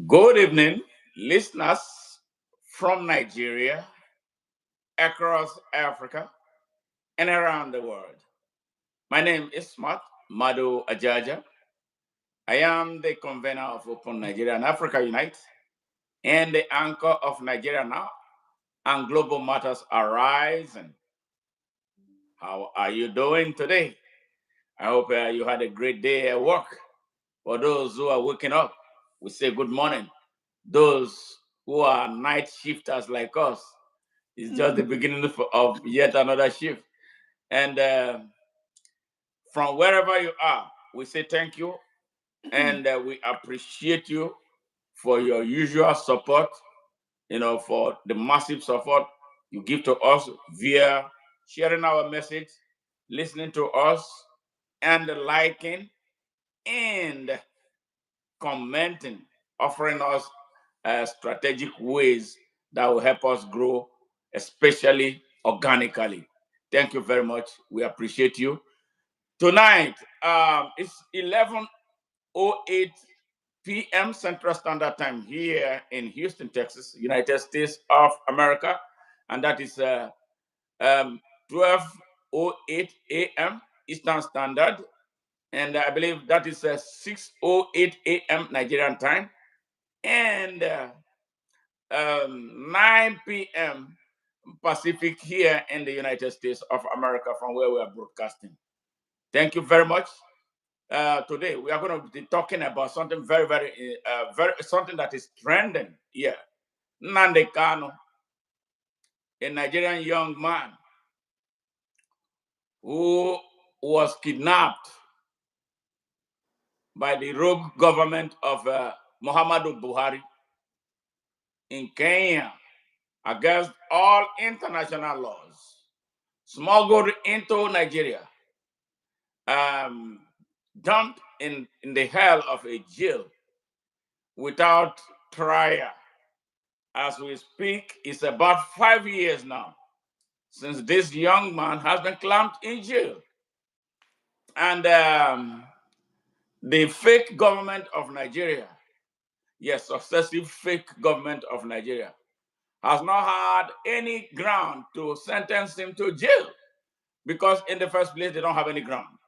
Good evening, listeners from Nigeria, across Africa, and around the world. My name is Smart Madu Ajaja. I am the convener of Open Nigeria and Africa Unite and the anchor of Nigeria Now and Global Matters Arising. How are you doing today? I hope you had a great day at work. For those who are waking up, we say good morning. Those who are night shifters like us, it's just the beginning of yet another shift. And from wherever you are, we say thank you and we appreciate you for your usual support, for the massive support you give to us via sharing our message, listening to us, and liking and commenting, offering us strategic ways that will help us grow, especially organically. Thank you very much. We appreciate you. Tonight, it's 11:08 p.m. Central Standard Time here in Houston, Texas, United States of America, and that is 12:08 a.m. Eastern Standard, and I believe that is 6:08 a.m. Nigerian time, and 9 p.m. Pacific here in the United States of America, from where we are broadcasting. Thank you very much. Today we are going to be talking about something very something that is trending here. Nnamdi Kanu, a Nigerian young man who was kidnapped by the rogue government of Muhammadu Buhari in Kenya against all international laws, smuggled into Nigeria, um, dumped in the hell of a jail without trial. As we speak, it's about 5 years now since this young man has been clamped in jail. And the fake government of Nigeria, yes, successive fake government of Nigeria, has not had any ground to sentence him to jail because, in the first place, they don't have any ground.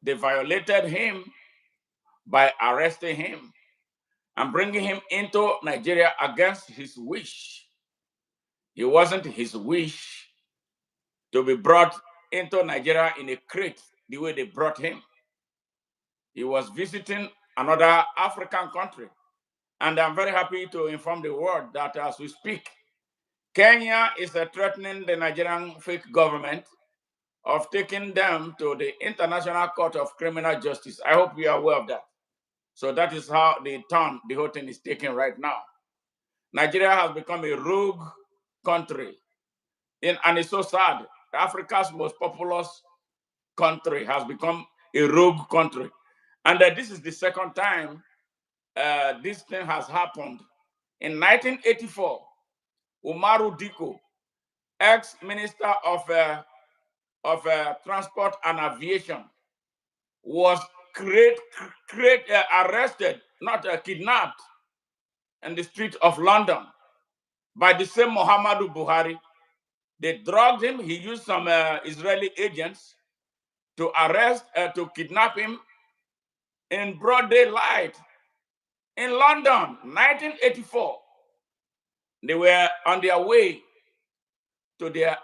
They violated him by arresting him and bringing him into Nigeria against his wish. It wasn't his wish to be brought into Nigeria in a crate the way they brought him. He was visiting another African country. And I'm very happy to inform the world that as we speak, Kenya is threatening the Nigerian fake government of taking them to the International Court of Criminal Justice. I hope you are aware of that. So that is how the whole thing is taken right now. Nigeria has become a rogue country. And it's so sad. Africa's most populous country has become a rogue country. And this is the second time this thing has happened. In 1984, Umaru Diko, ex-minister of Transport and Aviation, was arrested, not kidnapped, in the street of London by the same Muhammadu Buhari. They drugged him. He used some Israeli agents to to kidnap him in broad daylight in London, 1984. They were on their way to the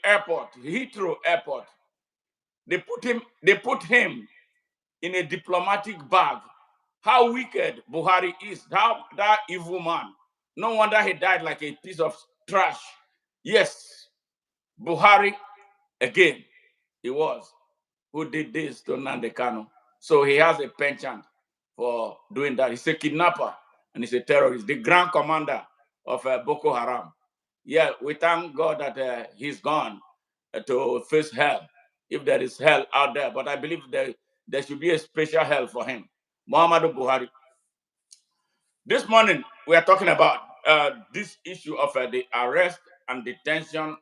airport, Heathrow Airport. They put him in a diplomatic bag. How wicked Buhari is, how that evil man. No wonder he died like a piece of trash. Yes, Buhari again, he was who did this to Nnamdi Kanu. So he has a penchant for doing that. He's a kidnapper and he's a terrorist, the grand commander of Boko Haram. Yeah, we thank God that he's gone to face hell, if there is hell out there. But I believe there should be a special hell for him. Muhammadu Buhari. This morning, we are talking about this issue of the arrest and detention,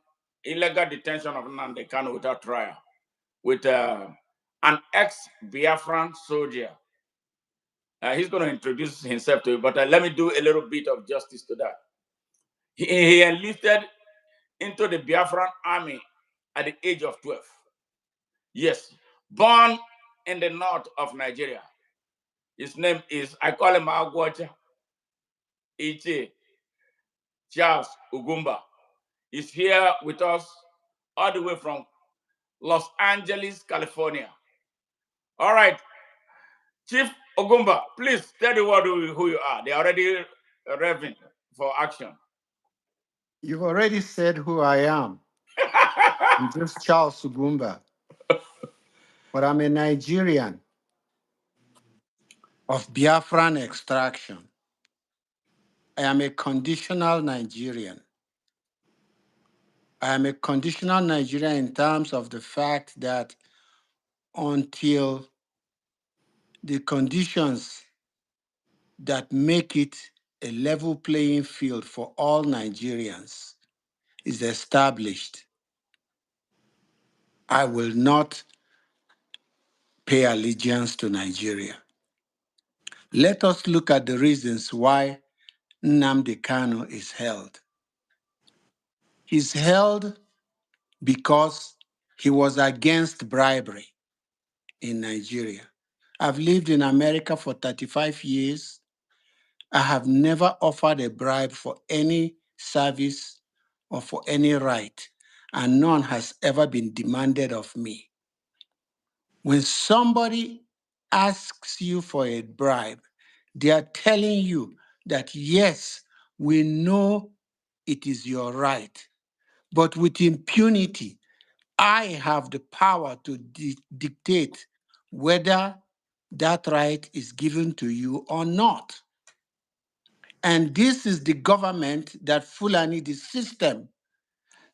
illegal detention of Nnamdi Kanu without trial, with an ex-Biafran soldier. He's going to introduce himself to you, but let me do a little bit of justice to that. He enlisted into the Biafran army at the age of 12. Yes, born in the north of Nigeria. His name is, I call him Agwacha Ichi Charles Ugumba. He's here with us all the way from Los Angeles, California. All right, Chief Ugumba, please tell the world who you are. They're already revving for action. You've already said who I am. I'm just Charles Sugumba, but I'm a Nigerian of Biafran extraction. I am a conditional Nigerian. I am a conditional Nigerian in terms of the fact that until the conditions that make it a level playing field for all Nigerians is established, I will not pay allegiance to Nigeria. Let us look at the reasons why Nnamdi Kanu is held. He's held because he was against bribery in Nigeria. I've lived in America for 35 years. I have never offered a bribe for any service or for any right, and none has ever been demanded of me. When somebody asks you for a bribe, they are telling you that, yes, we know it is your right, but with impunity, I have the power to dictate whether that right is given to you or not. And this is the government that Fulani, the system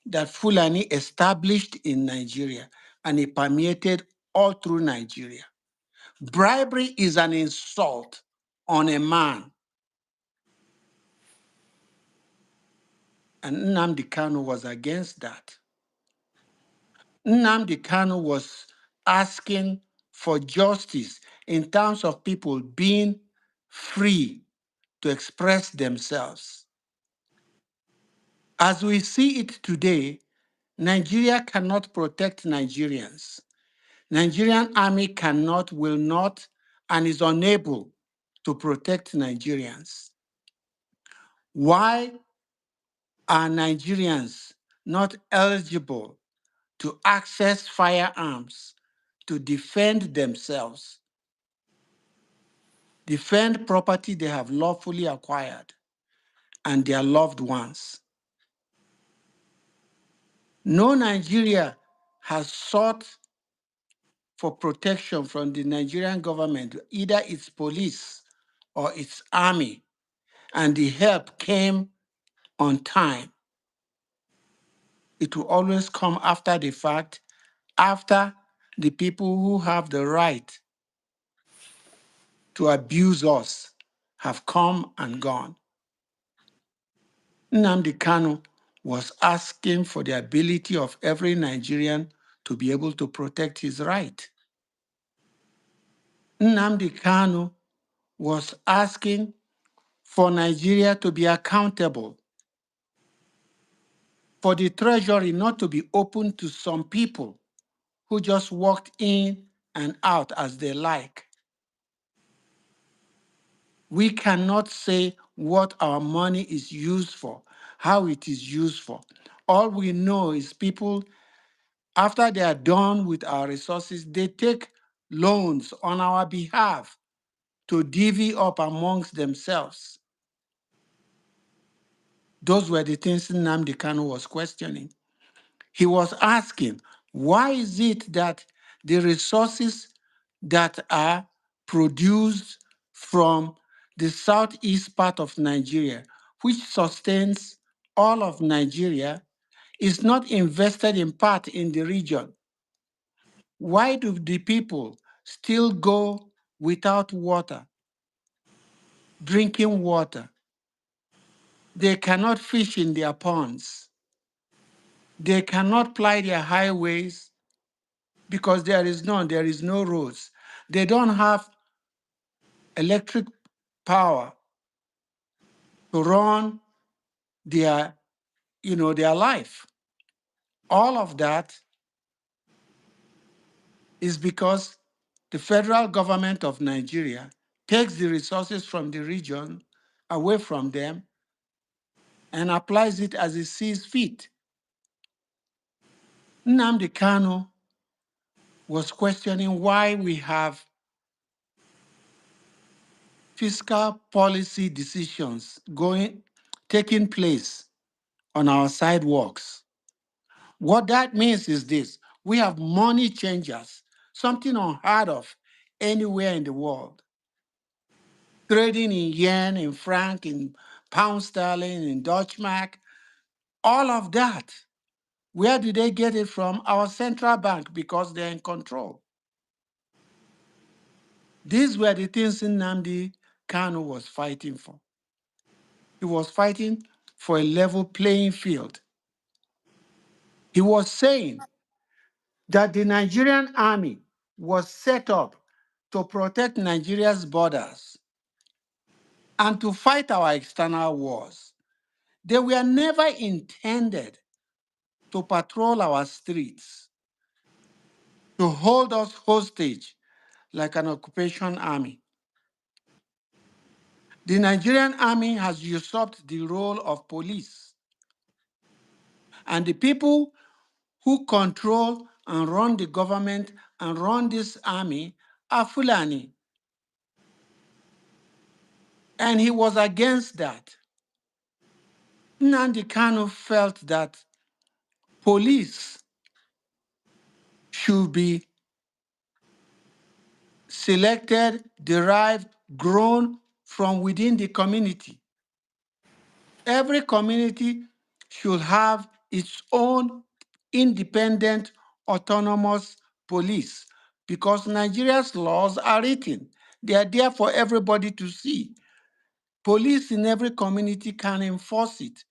that Fulani established in Nigeria, and it permeated all through Nigeria. Bribery is an insult on a man. And Nnamdi Kanu was against that. Nnamdi Kanu was asking for justice in terms of people being free to express themselves. As we see it today, Nigeria cannot protect Nigerians. Nigerian army cannot, will not, and is unable to protect Nigerians. Why are Nigerians not eligible to access firearms to defend themselves, defend property they have lawfully acquired, and their loved ones? No Nigeria has sought for protection from the Nigerian government, either its police or its army, and the help came on time. It will always come after the fact, after the people who have the right to abuse us have come and gone. Nnamdi Kanu was asking for the ability of every Nigerian to be able to protect his right. Nnamdi Kanu was asking for Nigeria to be accountable, for the treasury not to be open to some people who just walked in and out as they like. We cannot say what our money is used for, how it is used for. All we know is people, after they are done with our resources, they take loans on our behalf to divvy up amongst themselves. Those were the things Nnamdi Kanu was questioning. He was asking, why is it that the resources that are produced from the southeast part of Nigeria, which sustains all of Nigeria, is not invested in part in the region? Why do the people still go without water, drinking water? They cannot fish in their ponds. They cannot ply their highways because there is no roads. They don't have electric power to run their, their life. All of that is because the federal government of Nigeria takes the resources from the region away from them and applies it as it sees fit. Nnamdi Kanu was questioning why we have fiscal policy decisions taking place on our sidewalks. What that means is this: we have money changers, something unheard of anywhere in the world, trading in yen, in franc, in pound sterling, in Dutch mark, all of that. Where do they get it from? Our central bank, because they're in control. These were the things Nnamdi Kanu was fighting for. He was fighting for a level playing field. He was saying that the Nigerian army was set up to protect Nigeria's borders and to fight our external wars. They were never intended to patrol our streets, to hold us hostage like an occupation army. The Nigerian army has usurped the role of police, and the people who control and run the government and run this army are Fulani. And he was against that. Nnamdi Kanu felt that police should be selected, derived, grown from within the community. Every community should have its own independent, autonomous police because Nigeria's laws are written. They are there for everybody to see. Police in every community can enforce it.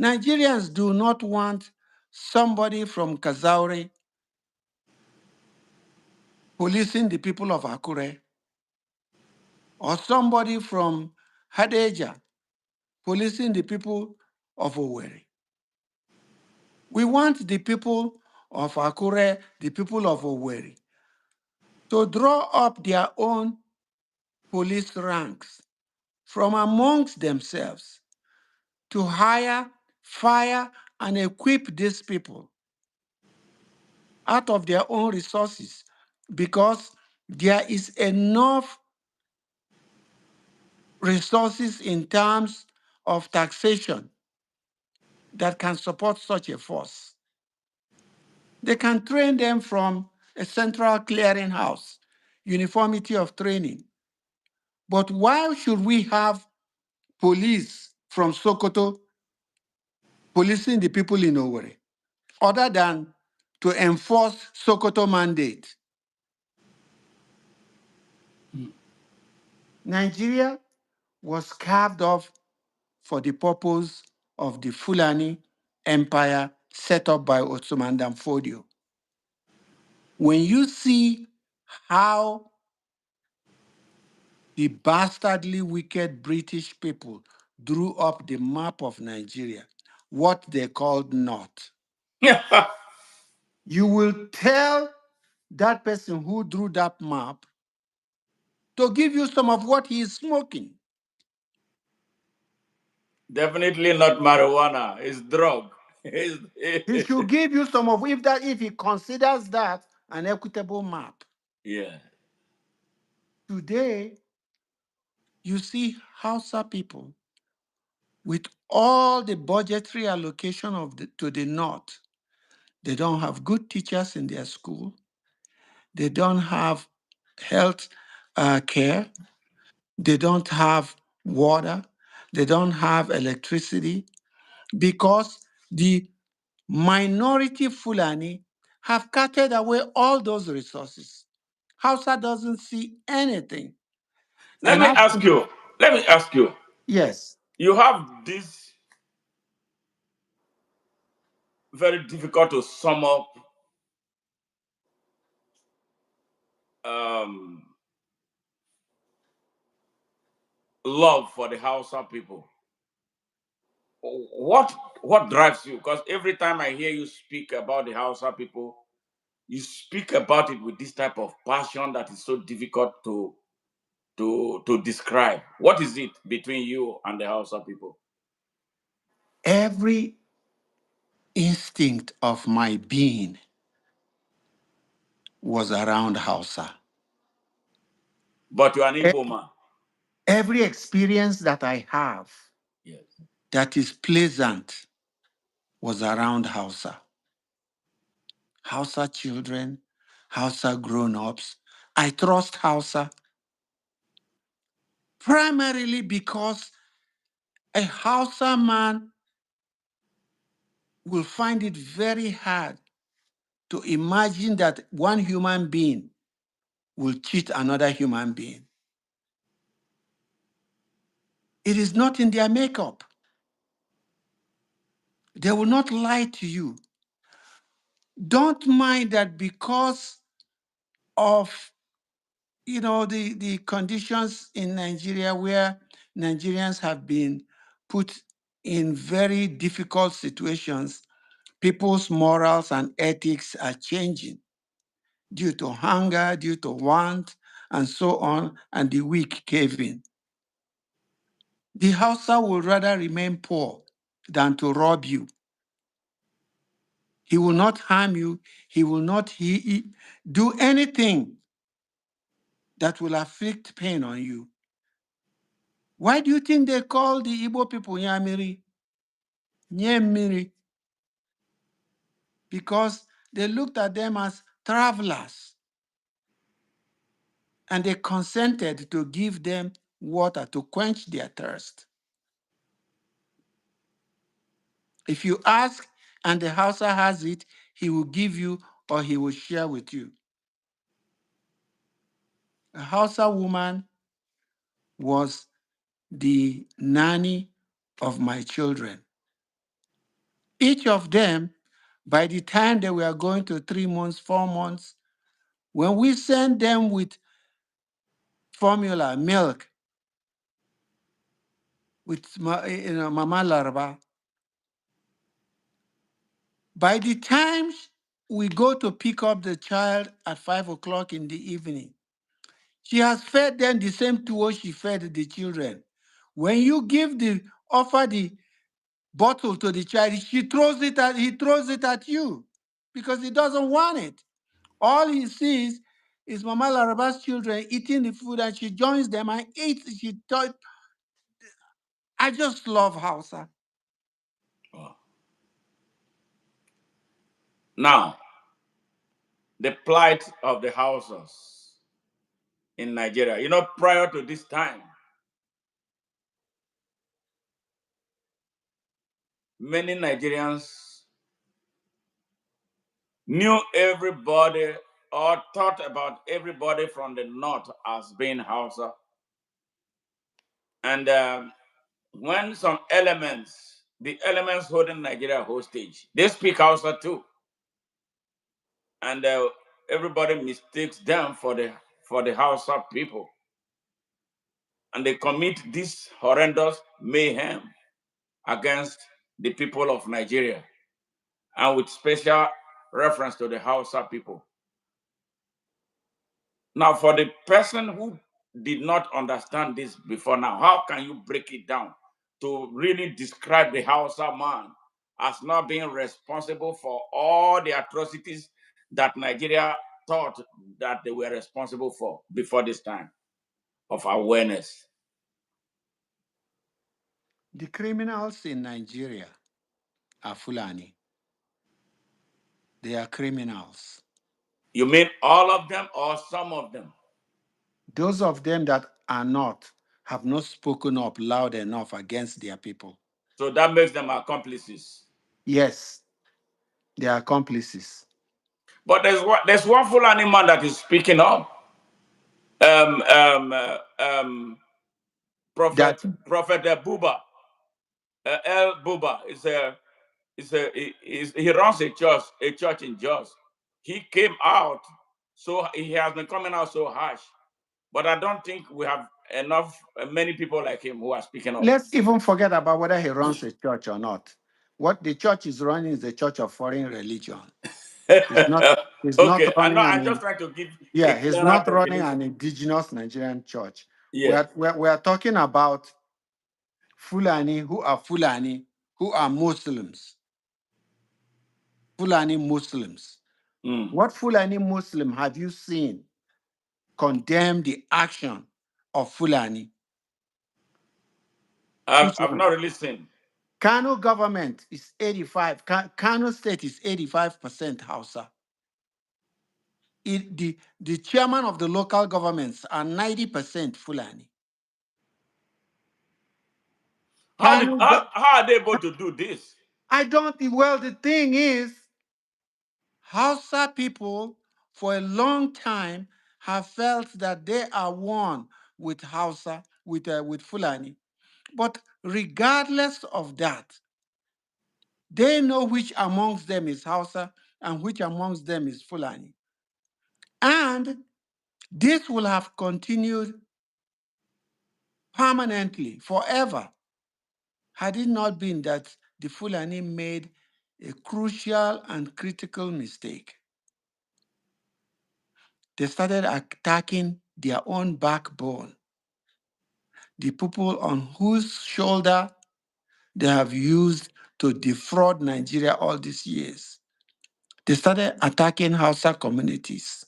Nigerians do not want somebody from Kazaure policing the people of Akure, or somebody from Hadeja policing the people of Owerri. We want the people of Akure, the people of Owerri, to draw up their own police ranks from amongst themselves to hire, fire, and equip these people out of their own resources because there is enough resources in terms of taxation that can support such a force. They can train them from a central clearinghouse, uniformity of training. But why should we have police from Sokoto policing the people in Owerri, other than to enforce Sokoto mandate? Nigeria was carved off for the purpose of the Fulani empire set up by Ottoman Danfodio. When you see how the bastardly wicked British people drew up the map of Nigeria, what they called North, you will tell that person who drew that map to give you some of what he is smoking. Definitely not marijuana. It's drug. He should give you some of if he considers that an equitable map. Yeah. Today, you see Hausa people with all the budgetary allocation to the north. They don't have good teachers in their school. They don't have health care. They don't have water. They don't have electricity because the minority Fulani have carted away all those resources. Hausa doesn't see anything. Let And me ask you. Let me ask you. yes, You have this very difficult to sum up um, love for the Hausa people. What what drives you? Because every time I hear you speak about the Hausa people, you speak about it with this type of passion that is so difficult to describe. What is it between you and the Hausa people? Every instinct of my being was around Hausa. But you're an E- Igbo man. Every experience that I have Yes. that is pleasant was around Hausa. Hausa children, Hausa grown-ups. I trust Hausa primarily because a Hausa man will find it very hard to imagine that one human being will cheat another human being. It is not in their makeup. They will not lie to you. Don't mind that because of the conditions in Nigeria where Nigerians have been put in very difficult situations, people's morals and ethics are changing due to hunger, due to want, and so on, and the weak cave in. The Hausa would rather remain poor than to rob you. He will not harm you. He will not do anything that will afflict pain on you. Why do you think they call the Igbo people Nyamiri? Nyemiri? Because they looked at them as travelers and they consented to give them water to quench their thirst. If you ask and the Hausa has it, he will give you or he will share with you. A Hausa woman was the nanny of my children. Each of them, by the time they were going to 3 months, 4 months, when we sent them with formula, milk, with Mama Larva, by the time we go to pick up the child at 5 o'clock in the evening, she has fed them the same tuwo she fed the children. When you offer the bottle to the child, he throws it at you because he doesn't want it. All he sees is Mama Laraba's children eating the food and she joins them and eats. I just love Hausa. Oh. Now, the plight of the Hausas in Nigeria. Prior to this time, many Nigerians knew everybody or thought about everybody from the north as being Hausa. And when the elements holding Nigeria hostage, they speak Hausa too. And everybody mistakes them for the Hausa people. And they commit this horrendous mayhem against the people of Nigeria, and with special reference to the Hausa people. Now, for the person who did not understand this before now, how can you break it down to really describe the Hausa man as not being responsible for all the atrocities that Nigeria thought that they were responsible for before this time of awareness? The criminals in Nigeria are Fulani. They are criminals. You mean all of them or some of them? Those of them that are not have not spoken up loud enough against their people. So that makes them accomplices. Yes, they are accomplices. But there's one Fulani man that is speaking up. Um, um, uh, um, That Prophet Buba, El Buba he runs a church in Jos. He came out, so he has been coming out so harsh but I don't think we have enough many people like him who are speaking up. Let's even forget about whether he runs a church or not. What the church is running is a church of foreign religion. He's not. He's not Okay, I know. running I'm just an. trying to give a Yeah, he's clearer not running definition. an indigenous Nigerian church. Yes. We are talking about Fulani who are Muslims. Fulani Muslims. Mm. What Fulani Muslim have you seen condemn the action of Fulani? Which I've one? not really seen. Kano government is 85. Kano state is 85% Hausa. The chairman of the local governments are 90% Fulani. Kano, How are they able to do this? I don't, well, the thing is, Hausa people for a long time have felt that they are one with Hausa, with Fulani. But regardless of that, they know which amongst them is Hausa and which amongst them is Fulani. And this will have continued permanently, forever, had it not been that the Fulani made a crucial and critical mistake. They started attacking their own backbone, the people on whose shoulder they have used to defraud Nigeria all these years. They started attacking Hausa communities.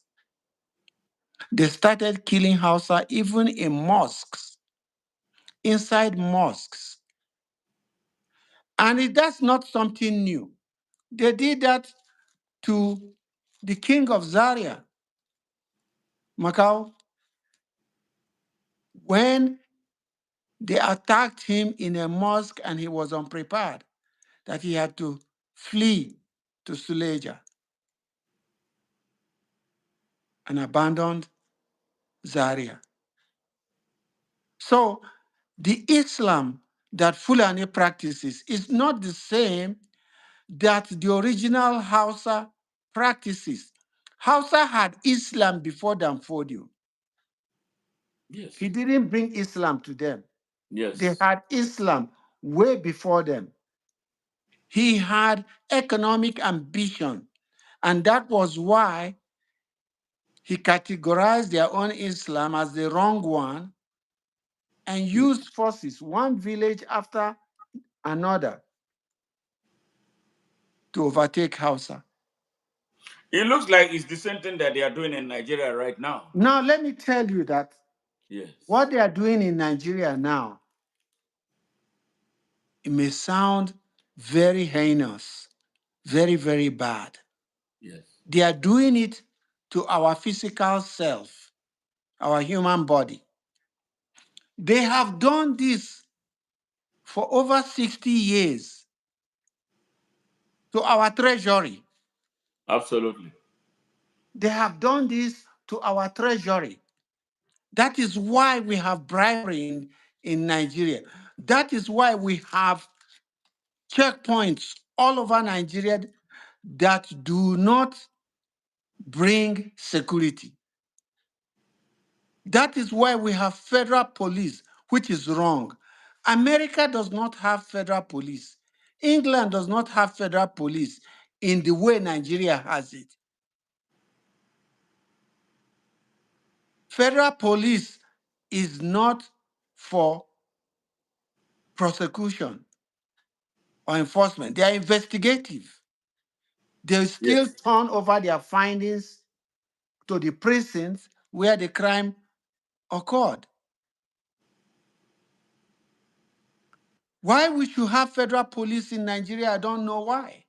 They started killing Hausa even in mosques, inside mosques. And that's not something new. They did that to the king of Zaria, Macau, when they attacked him in a mosque and he was unprepared, that he had to flee to Suleja and abandoned Zaria. So the Islam that Fulani practices is not the same that the original Hausa practices. Hausa had Islam before Danfodio. Yes. He didn't bring Islam to them. They Yes. had Islam way before them. He had economic ambition, and that was why he categorized their own Islam as the wrong one and used forces, one village after another, to overtake Hausa. It looks like it's the same thing that they are doing in Nigeria right now. Now, let me tell you that Yes. what they are doing in Nigeria now, it may sound very heinous, very, very bad. Yes. They are doing it to our physical self, our human body. They have done this for over 60 years to our treasury. Absolutely. They have done this to our treasury. That is why we have bribery in Nigeria. That is why we have checkpoints all over Nigeria that do not bring security. That is why we have federal police, which is wrong. America does not have federal police. England does not have federal police in the way Nigeria has it. Federal police is not for prosecution or enforcement. They are investigative. They still Yes. turn over their findings to the prisons where the crime occurred. Why we should have federal police in Nigeria, I don't know why.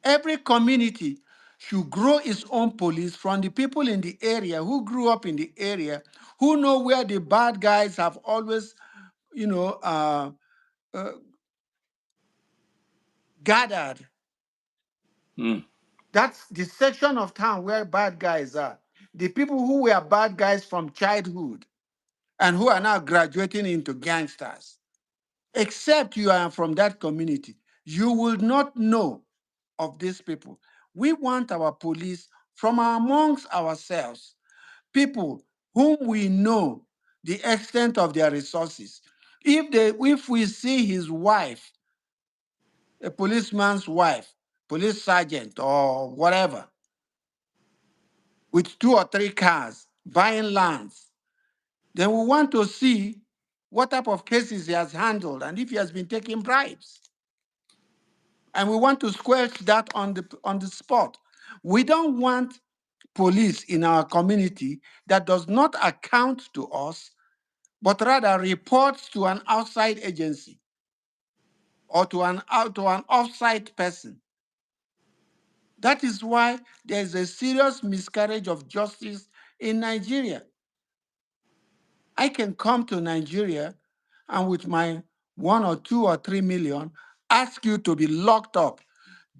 Every community should grow its own police from the people in the area who grew up in the area, who know where the bad guys have always, you know, uh, gathered. Mm. That's the section of town where bad guys are. The people who were bad guys from childhood and who are now graduating into gangsters. Except you are from that community, you will not know of these people. We want our police from amongst ourselves people whom we know the extent of their resources. If we see his wife, a policeman's wife, police sergeant or whatever, with 2 or 3 cars buying lands, then we want to see what type of cases he has handled and if he has been taking bribes. And we want to squelch that on the spot. We don't want police in our community that does not account to us, but rather reports to an outside agency or to an off-site person. That is why there is a serious miscarriage of justice in Nigeria. I can come to Nigeria and with my 1 or 2 or 3 million ask you to be locked up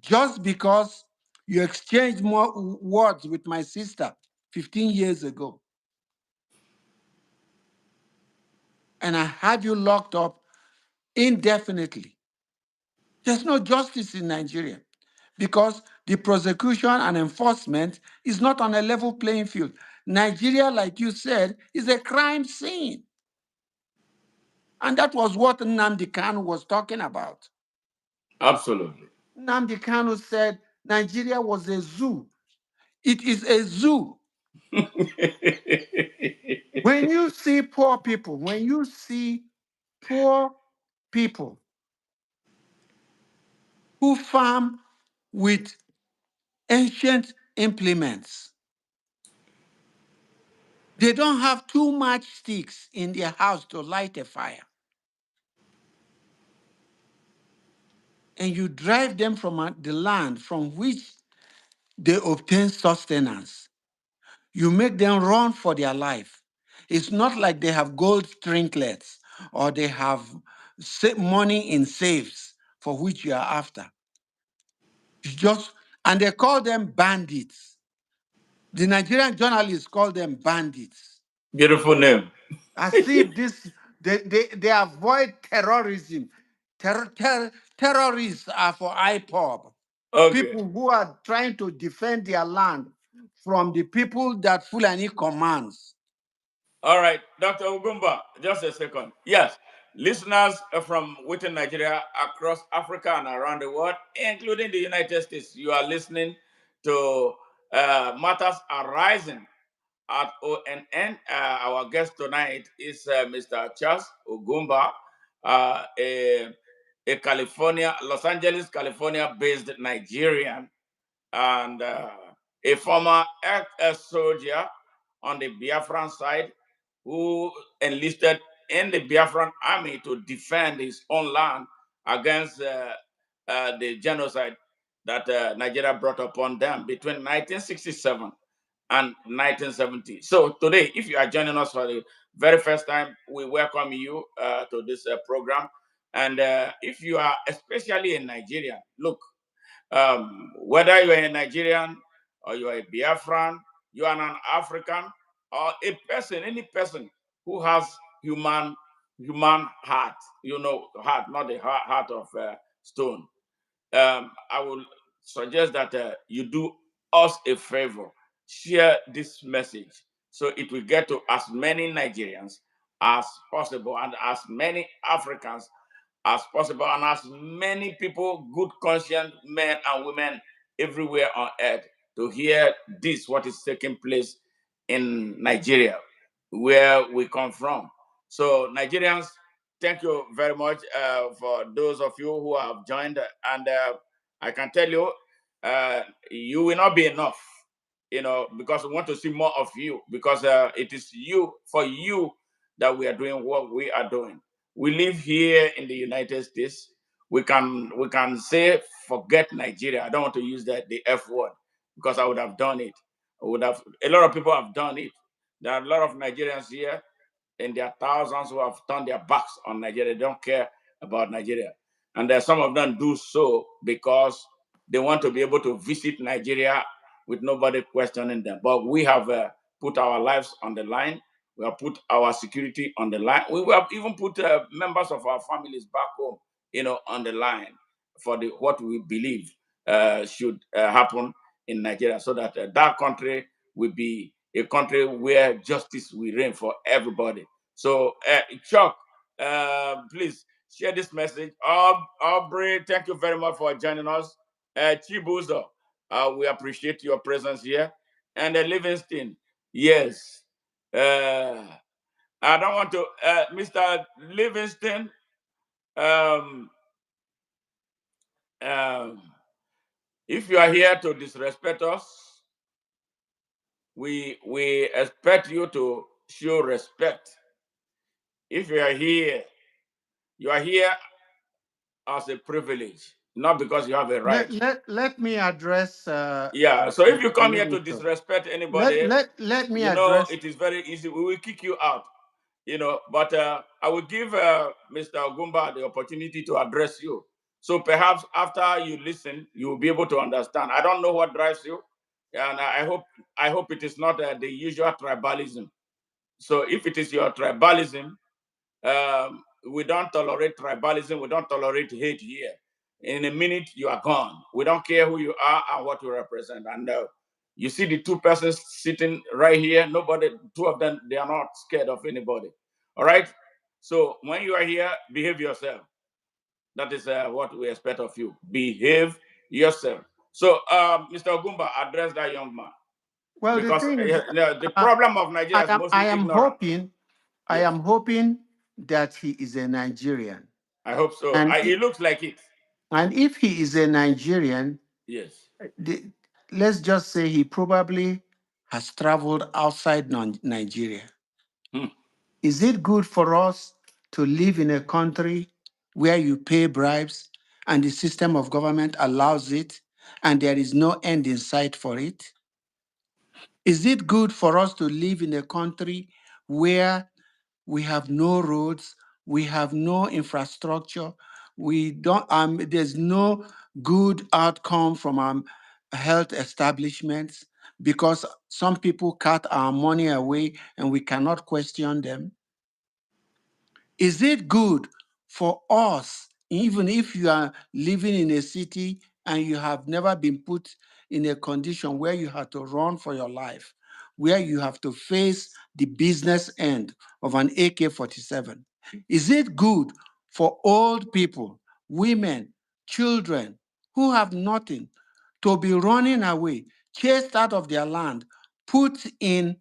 just because you exchanged more words with my sister 15 years ago. And I have you locked up indefinitely. There's no justice in Nigeria because the prosecution and enforcement is not on a level playing field. Nigeria, like you said, is a crime scene. And that was what Nnamdi Kanu was talking about. Absolutely. Nnamdi Kanu said Nigeria was a zoo. It is a zoo. When you see poor people, when you see poor people who farm with ancient implements, they don't have too much sticks in their house to light a fire. And you drive them from the land from which they obtain sustenance. You make them run for their life. It's not like they have gold trinklets or they have money in safes for which you are after. It's just, and they call them bandits. The Nigerian journalists call them bandits. Beautiful name. As if they avoid terrorism. Terrorists are for IPOB. Okay. People who are trying to defend their land from the people that Fulani commands. All right, Dr. Ugumba, just a second. Yes, listeners from within Nigeria, across Africa, and around the world, including the United States, you are listening to Matters Arising at ONN. Our guest tonight is Mr. Charles Ugumba, a Los Angeles, California-based Nigerian and a former ex-soldier on the Biafran side who enlisted in the Biafran army to defend his own land against the genocide that Nigeria brought upon them between 1967 and 1970. So today, if you are joining us for the very first time, we welcome you to this program. And if you are especially in Nigeria, look, whether you're a Nigerian or you're a Biafran, you are an African or a person, any person who has human heart, heart, not the heart of stone. I will suggest that you do us a favor, share this message so it will get to as many Nigerians as possible and as many Africans as possible, and as many people, good conscious men and women everywhere on earth, to hear this, what is taking place in Nigeria, where we come from. So, Nigerians, thank you very much for those of you who have joined. And I can tell you, you will not be enough, because we want to see more of you, because it is for you, that we are doing what we are doing. We live here in the United States. We can say forget Nigeria. I don't want to use the F word because I would have done it. A lot of people have done it. There are a lot of Nigerians here, and there are thousands who have turned their backs on Nigeria. They don't care about Nigeria. And there are some of them do so because they want to be able to visit Nigeria with nobody questioning them. But we have put our lives on the line. We have put our security on the line. We have even put members of our families back home, on the line for what we believe should happen in Nigeria, so that that country will be a country where justice will reign for everybody. So, Chuck, please share this message. Aubrey, thank you very much for joining us. Chibuzo, we appreciate your presence here. And Livingston, yes. I don't want to, Mr. Livingston, um, um, if you are here to disrespect us, we expect you to show respect. If you are here as a privilege, not because you have a right. Let me address Yeah. So if you Mr. come here to Livingston. disrespect anybody, Let me you know address. it is very easy. We will kick you out. But I will give Mr. Ogumba the opportunity to address you. So perhaps after you listen, you will be able to understand. I don't know what drives you, and I hope it is not the usual tribalism. So if it is your tribalism, we don't tolerate tribalism. We don't tolerate hate here. In a minute, you are gone. We don't care who you are and what you represent. And you see the two persons sitting right here. Nobody, two of them, they are not scared of anybody. All right. So when you are here, behave yourself. That is what we expect of you. Behave yourself. So, Mr. Ogumba, address that young man Well, the because thing is, the uh, problem of Nigeria is I mostly am ignorance. hoping, I Yes, am hoping that he is a Nigerian, I hope so. and It looks like it. if he is a Nigerian, Yes. the, let's just say he probably has traveled outside Nigeria. Hmm. Is it good for us to live in a country where you pay bribes and the system of government allows it and there is no end in sight for it? Is it good for us to live in a country where we have no roads, we have no infrastructure, we don't there's no good outcome from our health establishments because some people cut our money away and we cannot question them? Is it good for us, even if you are living in a city and you have never been put in a condition where you have to run for your life, where you have to face the business end of an AK 47? Is it good for old people, women, children who have nothing to be running away, chased out of their land, put in,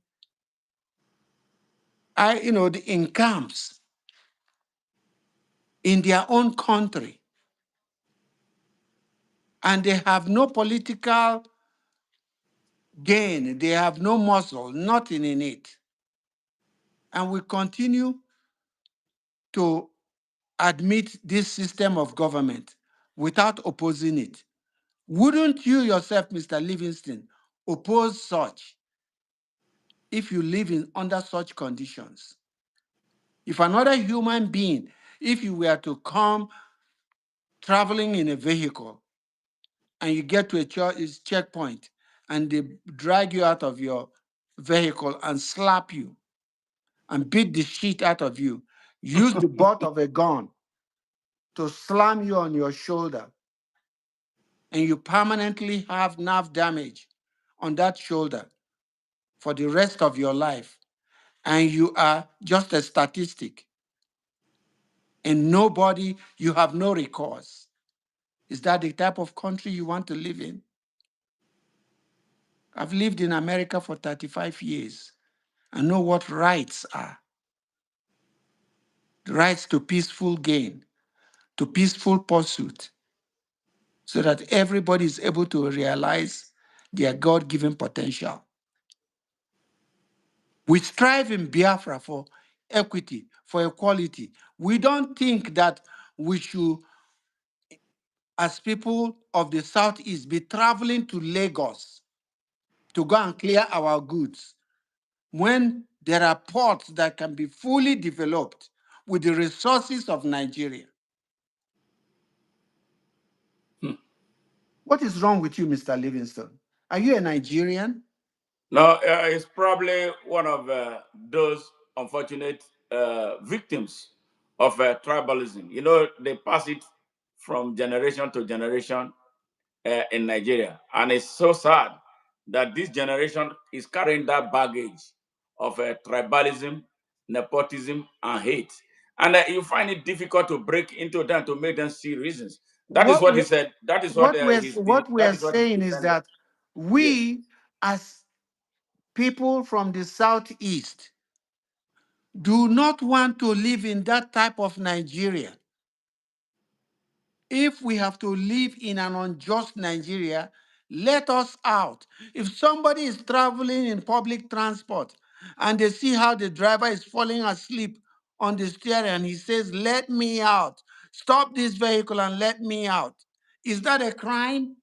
in camps in their own country, and they have no political gain, they have no muscle, nothing in it, and we continue to admit this system of government without opposing it? Wouldn't you yourself, Mr. Livingston, oppose such if you live in under such conditions? If another human being, if you were to come traveling in a vehicle and you get to a checkpoint and they drag you out of your vehicle and slap you and beat the shit out of you, use the butt of a gun to slam you on your shoulder, and you permanently have nerve damage on that shoulder for the rest of your life, and you are just a statistic, and you have no recourse. Is that the type of country you want to live in? I've lived in America for 35 years. I know what rights are. The rights to peaceful gain, to peaceful pursuit, so that everybody is able to realize their God-given potential. We strive in Biafra for equity, for equality. We don't think that we should, as people of the Southeast, be traveling to Lagos to go and clear our goods when there are ports that can be fully developed with the resources of Nigeria. Hmm. What is wrong with you, Mr. Livingston? Are you a Nigerian? No, it's probably one of those unfortunate victims of tribalism. They pass it from generation to generation in Nigeria, and it's so sad that this generation is carrying that baggage of tribalism, nepotism, and hate. And you find it difficult to break into them to make them see reasons. That is What what he we said. That is what what we that are is what he saying is defended. that Yes, we, as people from the southeast, do not want to live in that type of Nigeria. If we have to live in an unjust Nigeria, let us out. If somebody is traveling in public transport and they see how the driver is falling asleep on the steering and he says, "Let me out, stop this vehicle and let me out," is that a crime?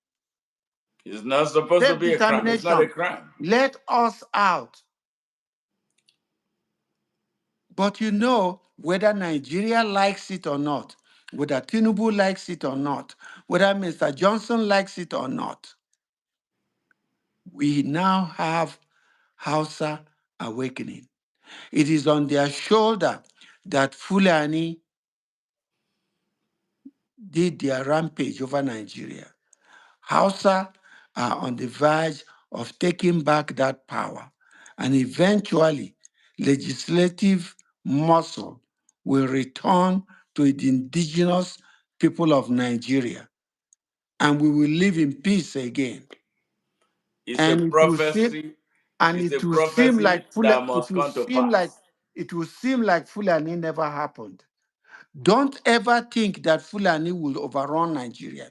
it's not supposed to be a crime. It's not a Self-determination. crime. Let us out. But you know, whether Nigeria likes it or not, whether Tinubu likes it or not, whether Mr. Johnson likes it or not, we now have Hausa awakening. It is on their shoulder that Fulani did their rampage over Nigeria. Hausa are on the verge of taking back that power, and eventually, legislative muscle will return to the indigenous people of Nigeria, and we will live in peace again. It's a And it will seem, prophecy. It's a prophecy that must come to pass. It will seem like Fulani never happened. Don't ever think that Fulani will overrun Nigeria.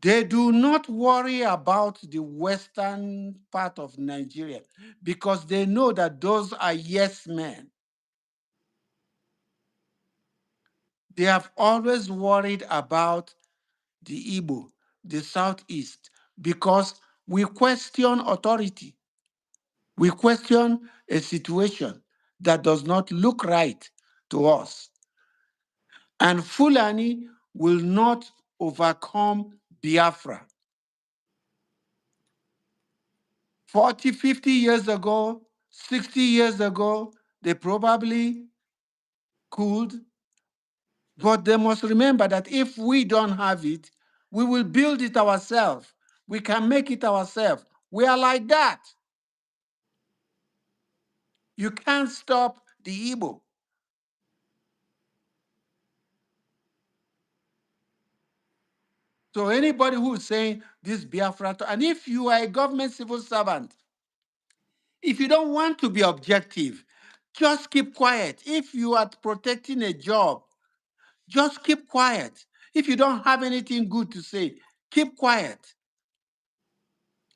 They do not worry about the western part of Nigeria because they know that those are yes men. They have always worried about the Igbo, the southeast, because we question authority. We question a situation that does not look right to us. And Fulani will not overcome Biafra. 40, 50 years ago, 60 years ago, they probably could, but they must remember that if we don't have it, we will build it ourselves. We can make it ourselves. We are like that. You can't stop the Igbo. So anybody who is saying this Biafra, and if you are a government civil servant, if you don't want to be objective, just keep quiet. If you are protecting a job, just keep quiet. If you don't have anything good to say, keep quiet.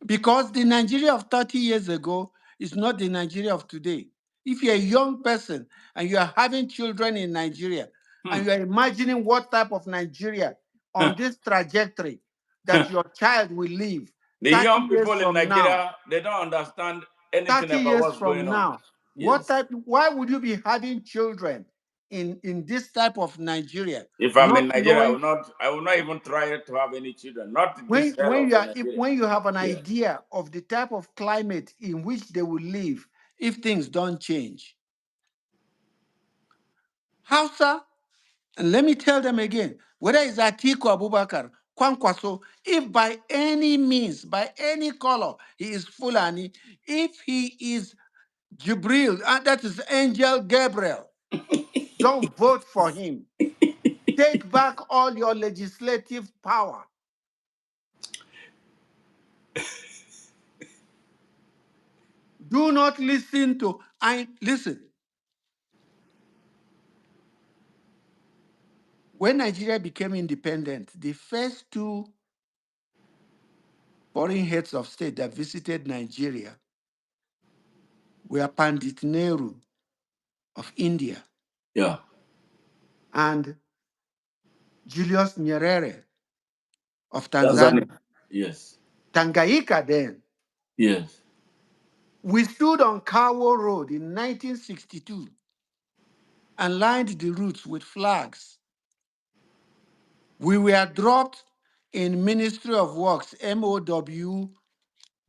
Because the Nigeria of 30 years ago is not the Nigeria of today. If you're a young person and you are having children in Nigeria and you are imagining what type of Nigeria on this trajectory that your child will live The 30 young years people in from now, Nigeria, they don't understand anything 30 about years what's going from on. now, Yes. why would you be having children in this type of Nigeria, If I'm in not Nigeria, knowing I will not even try to have any children. Not this hell of a Nigeria. when you have an Yeah. idea of the type of climate in which they will live if things don't change. Hausa, and let me tell them again, whether it's Atiku Abubakar, Kwankwaso, if by any means, by any color, he is Fulani, if he is Jibril, and that is Angel Gabriel, don't vote for him. Take back all your legislative power. Do not listen to, listen, when Nigeria became independent, the first two foreign heads of state that visited Nigeria were Pandit Nehru of India Yeah. and Julius Nyerere of Tanzania. Tanzania. Yes. Tanganyika then. Yes. We stood on Kawo Road in 1962 and lined the routes with flags. We were dropped in Ministry of Works, MOW,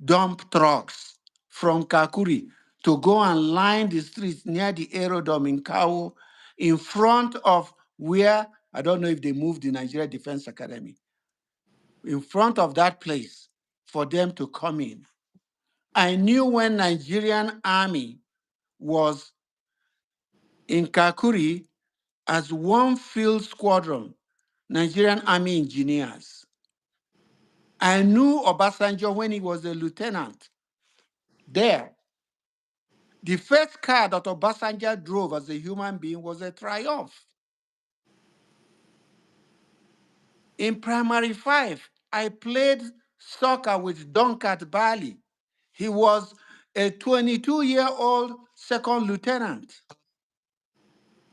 dump trucks from Kakuri to go and line the streets near the aerodrome in Kawo in front of where, I don't know if they moved the Nigeria Defense Academy, in front of that place for them to come in. I knew when Nigerian army was in Kakuri as one field squadron, Nigerian army engineers. I knew Obasanjo when he was a lieutenant there. The first car that Obasanjo drove as a human being was a Triumph. In primary 5, I played soccer with Donkat Bali. He was a 22-year-old second lieutenant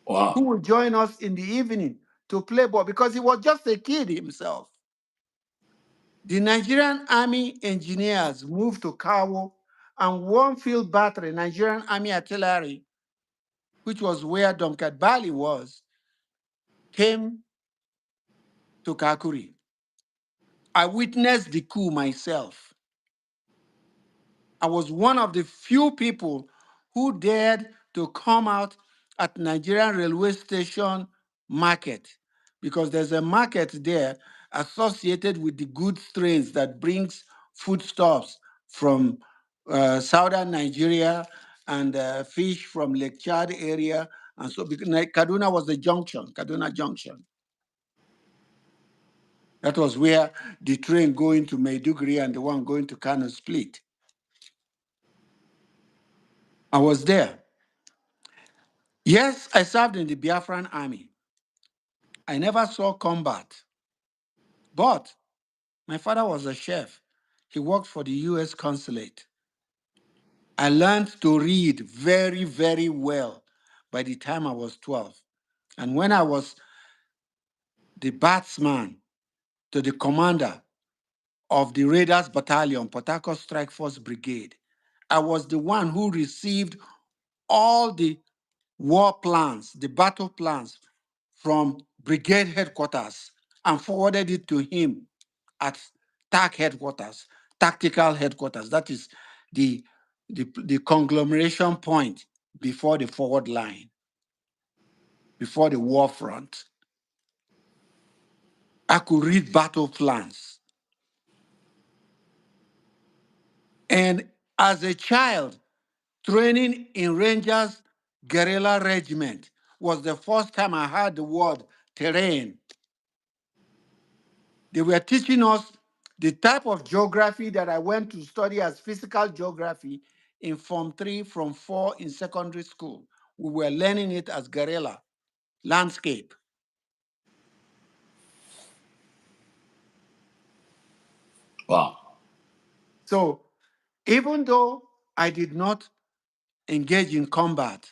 Wow. who would join us in the evening to play ball because he was just a kid himself. The Nigerian Army engineers moved to Kawo, and one field battery, Nigerian Army artillery, which was where Donkat Bali was, came to Kakuri. I witnessed the coup myself. I was one of the few people who dared to come out at Nigerian railway station market because there's a market there associated with the goods trains that brings foodstuffs from southern Nigeria and fish from Lake Chad area. And so Kaduna was the junction, Kaduna Junction. That was where the train going to Maiduguri and the one going to Kano split. I was there. Yes, I served in the Biafran army. I never saw combat, but my father was a chef. He worked for the US consulate. I learned to read very, very well by the time I was 12. And when I was the batsman to the commander of the Raiders Battalion, Port Harcourt Strike Force Brigade, I was the one who received all the war plans, the battle plans from brigade headquarters and forwarded it to him at TAC headquarters, tactical headquarters. That is the conglomeration point before the forward line, before the war front. I could read battle plans. And as a child, training in Rangers Guerrilla Regiment was the first time I heard the word terrain. They were teaching us the type of geography that I went to study as physical geography in Form 3, from 4 in secondary school. We were learning it as guerrilla, landscape. Wow. So even though I did not engage in combat,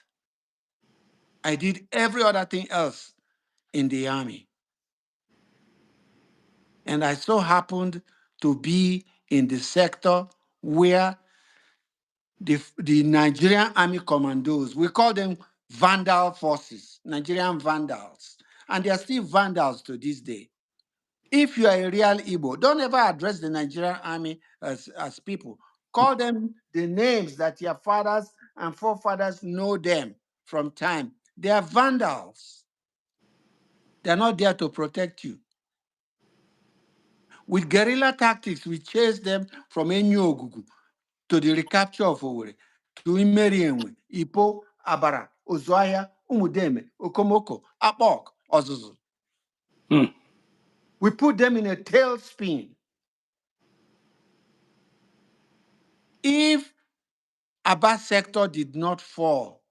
I did every other thing else in the army. And I so happened to be in the sector where the Nigerian Army Commandos, we call them Vandal forces, Nigerian Vandals. And they are still Vandals to this day. If you are a real Igbo, don't ever address the Nigerian Army as people. Call them the names that your fathers and forefathers know them from time. They are Vandals. They're not there to protect you. With guerrilla tactics, we chase them from Enyogugu to the recapture of Owerri, to Imerienwe, Ipo, Abara, Ozuaya, Umudeme, Okomoko, Apok, Ozuzu. Hmm. We put them in a tailspin. If Aba sector did not fall,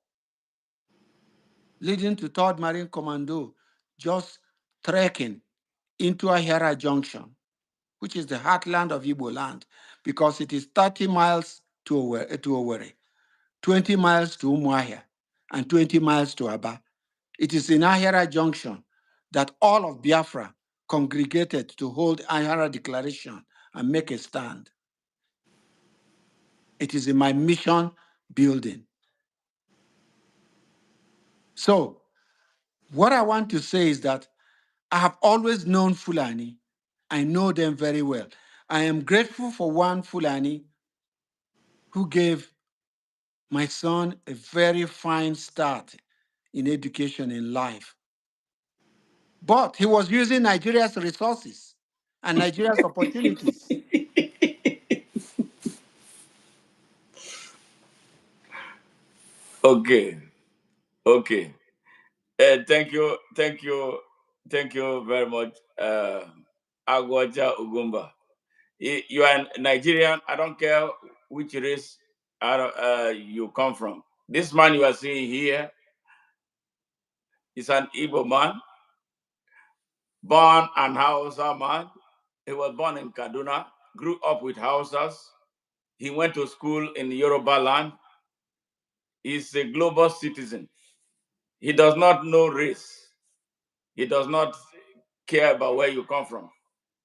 leading to 3rd Marine Commando just trekking into Ahera Junction, which is the heartland of Igbo land, because it is 30 miles to Owerri, 20 miles to Umuahia, and 20 miles to Aba. It is in Ahera Junction that all of Biafra congregated to hold Ahera Declaration and make a stand. It is in my mission building. So, what I want to say is that I have always known Fulani. I know them very well. I am grateful for one Fulani who gave my son a very fine start in education in life. But he was using Nigeria's resources and Nigeria's opportunities. Okay, okay. Thank you very much, Agwaja Ugumba. You are Nigerian. I don't care which race you come from. This man you are seeing here is an Igbo man, born an Hausa man. He was born in Kaduna, grew up with Hausas. He went to school in Yoruba land. He's a global citizen. He does not know race. He does not care about where you come from.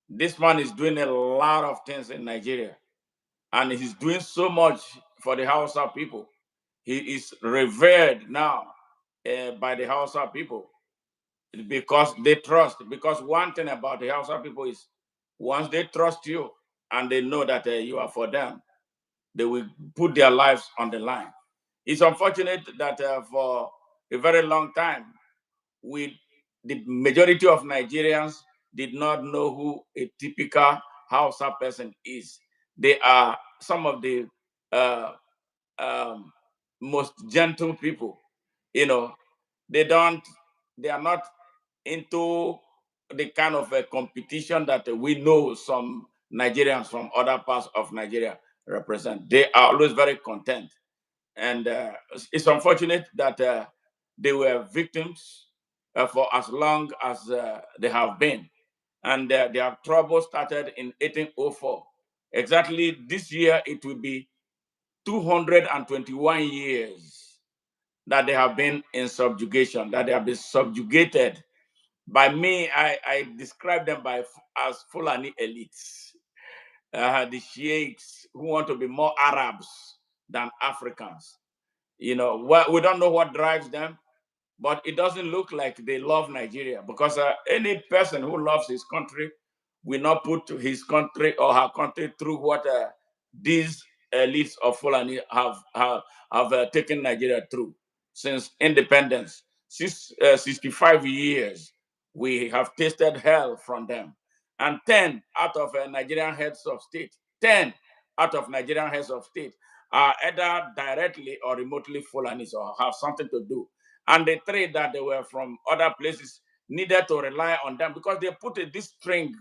This man is doing a lot of things in Nigeria, and he's doing so much for the Hausa people. He is revered now by the Hausa people because they trust. Because one thing about the Hausa people is once they trust you and they know that you are for them, they will put their lives on the line. It's unfortunate that for a very long time, we, the majority of Nigerians, did not know who a typical Hausa person is. They are some of the uh, um, most gentle people. You know, they don't, they are not into the kind of a competition that we know some Nigerians from other parts of Nigeria represent. They are always very content. And it's unfortunate that they were victims for as long as they have been. And their trouble started in 1804. Exactly this year, it will be 221 years that they have been in subjugation, that they have been subjugated. By me, I describe them as Fulani elites, the sheikhs who want to be more Arabs than Africans. You know, we don't know what drives them, but it doesn't look like they love Nigeria because any person who loves his country will not put his country or her country through what these elites of Fulani have taken Nigeria through since independence. 65 years, we have tasted hell from them. And 10 out of Nigerian heads of state, 10 out of Nigerian heads of state are either directly or remotely Fulanis or have something to do. And the three that they were from other places needed to rely on them because they put this string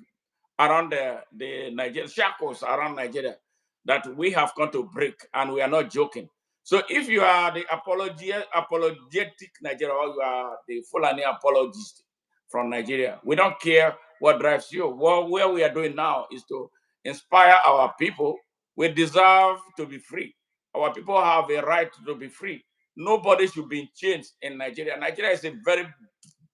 around the Nigeria, shackles around Nigeria that we have come to break, and we are not joking. So if you are the apologetic Nigeria or you are the Fulani apologist from Nigeria, we don't care what drives you. What we are doing now is to inspire our people. We deserve to be free. Our people have a right to be free. Nobody should be in chains in Nigeria. Nigeria is a very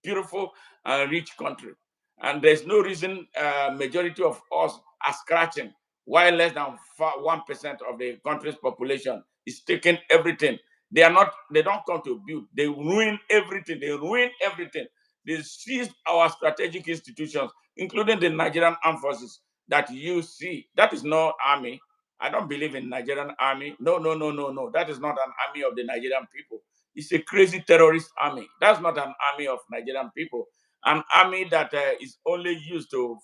beautiful and rich country. And there's no reason majority of us are scratching, while less than 1% of the country's population is taking everything. They don't come to build. They ruin everything. They ruin everything. They seize our strategic institutions, including the Nigerian armed forces that you see. That is not army. I don't believe in Nigerian army. No, no, no, no, no. That is not an army of the Nigerian people. It's a crazy terrorist army. That's not an army of Nigerian people. An army that is only used to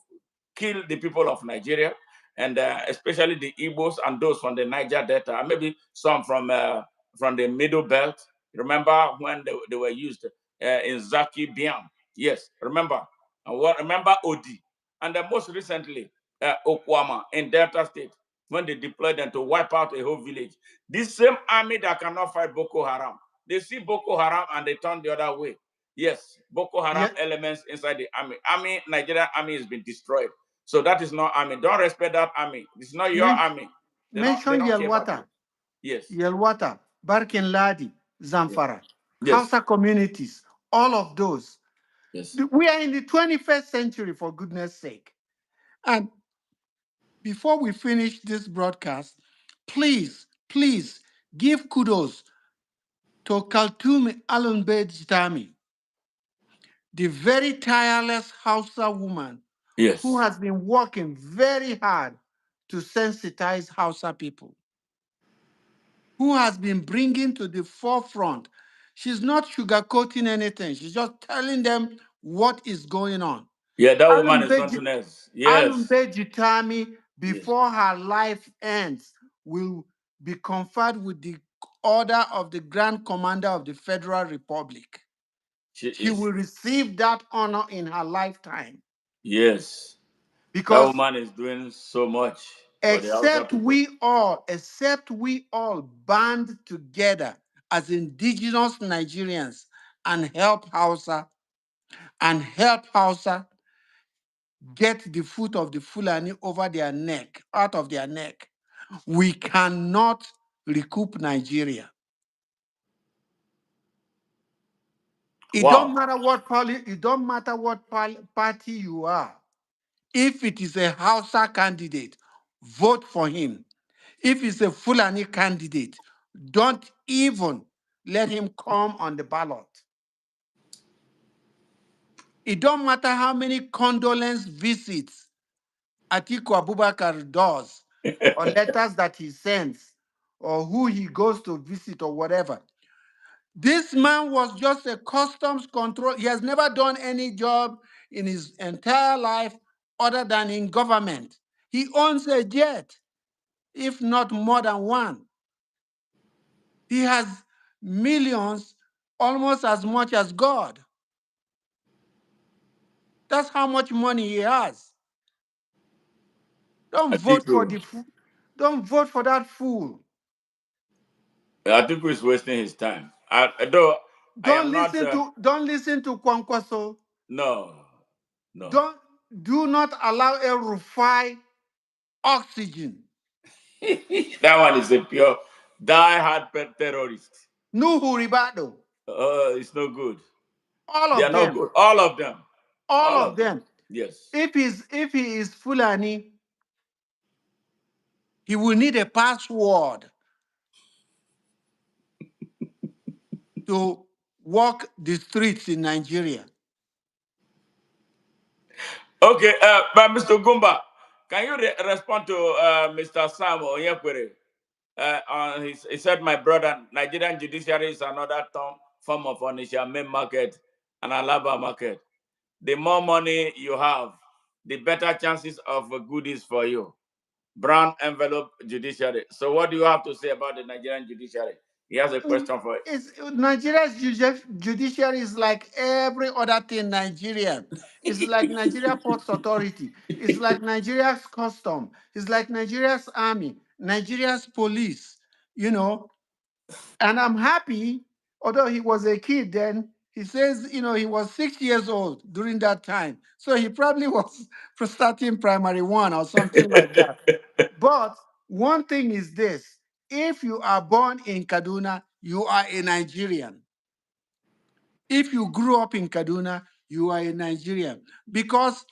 kill the people of Nigeria, and especially the Igbos and those from the Niger Delta, and maybe some from the Middle Belt. Remember when they were used in Zaki Biam? Yes, remember. And what remember Odi, and most recently Okwama in Delta State when they deployed them to wipe out a whole village. This same army that cannot fight Boko Haram, they see Boko Haram and they turn the other way. Yes, Boko Haram Yet, elements inside the army. Nigerian army has been destroyed. So that is not army. Don't respect that army. It's not your men- army. They mention don't care about Yelwata, you. Yes. Yelwata, Barkin Ladi, Yes. Zamfara, Yes. Hausa communities, all of those. Yes. We are in the 21st century, for goodness sake. And before we finish this broadcast, please give kudos to Kaltumi Alunbed Jitami, the very tireless Hausa woman who Yes. has been working very hard to sensitize Hausa people, who has been bringing to the forefront. She's not sugarcoating anything. She's just telling them what is going on. Yeah, that woman is Alunbeji something else. Yes. Alunbejitami, Yes. before her life ends, will be conferred with the order of the Grand Commander of the Federal Republic. She She is. will receive that honor in her lifetime. Yes. That Because woman is doing so much for the Hausa people. except we all band together as indigenous Nigerians and help Hausa get the foot of the Fulani over their neck, out of their neck, we cannot recoup Nigeria. It don't Wow. matter what party you are. If it is a Hausa candidate, vote for him. If it's a Fulani candidate, don't even let him come on the ballot. It don't matter how many condolence visits Atiku Abubakar does, or letters that he sends, or who he goes to visit, or whatever. This man was just a customs control. He has never done any job in his entire life other than in government. He owns a jet, if not more than one. He has millions, almost as much as God. That's how much money he has. Don't vote Atiku. for the fool. Don't vote for that fool. Atiku is wasting his time. Though I am not. Don't listen to Kwankwaso. No, no. Don't Do not allow a Rufai oxygen. That one is a pure die-hard terrorist. Nuhu Ribado. It's no good. All They of are no them. good. All of them. All All of of them. them. Yes. If he is Fulani, he will need a password to walk the streets in Nigeria. Okay, but Mr. Gumba, can you respond to Mr. Sam Onyekwere? He said, my brother, Nigerian judiciary is another form of Onisha main market and Alaba market. The more money you have, the better chances of goodies for you. Brown envelope judiciary. So, what do you have to say about the Nigerian judiciary? He has a question for it. Nigeria's judiciary is like every other thing Nigerian. It's like Nigeria Ports Authority. It's like Nigeria's custom. It's like Nigeria's army, Nigeria's police, you know. And I'm happy, although he was a kid then, he says, he was 6 years old during that time. So he probably was starting primary one or something like that. But one thing is this: if you are born in Kaduna, you are a Nigerian. If you grew up in Kaduna, you are a Nigerian. Because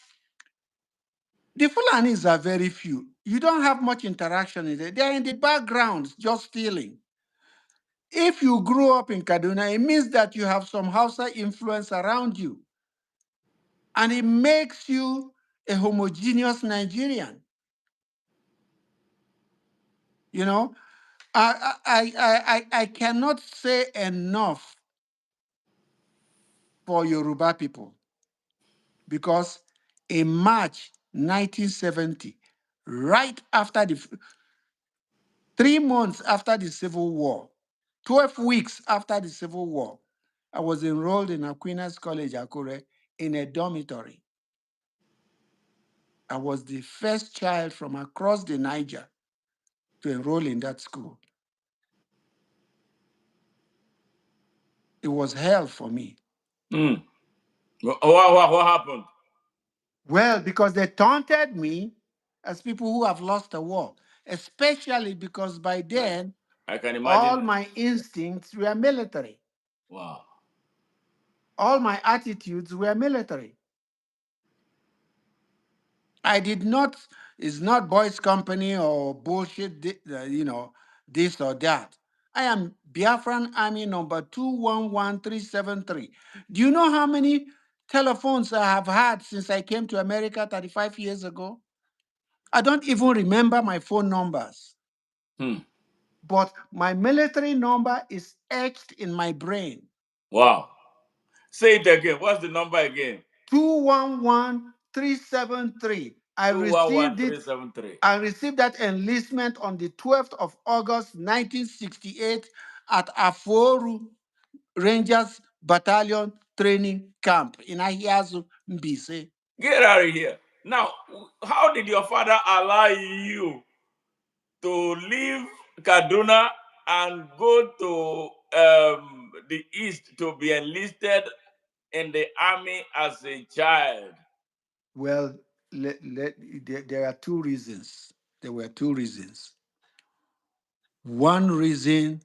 the Fulanis are very few. You don't have much interaction in it. They're in the background, just stealing. If you grew up in Kaduna, it means that you have some Hausa influence around you. And it makes you a homogeneous Nigerian. You know, I cannot say enough for Yoruba people because in March 1970, right after 3 months after the Civil War, 12 weeks after the Civil War, I was enrolled in Aquinas College, Akure, in a dormitory. I was the first child from across the Niger to enroll in that school. It was hell for me. Mm. What happened? Well, because they taunted me as people who have lost the war, especially because by I, then, I can all imagine. my instincts were military. Wow. All my attitudes were military. I did not, it's not boys' company or bullshit, this or that. I am Biafran Army number 211373. Do you know how many telephones I have had since I came to America 35 years ago? I don't even remember my phone numbers, Hmm. but my military number is etched in my brain. Wow. Say it again. What's the number again? 211373. Two one one three seven three. I received that enlistment on the 12th of August 1968, at Aforu Rangers Battalion Training Camp in Ahiazu, Mbise. Get out of here. Now, how did your father allow you to leave Kaduna and go to the east to be enlisted in the army as a child? Well, there are two reasons. There were two reasons. One reason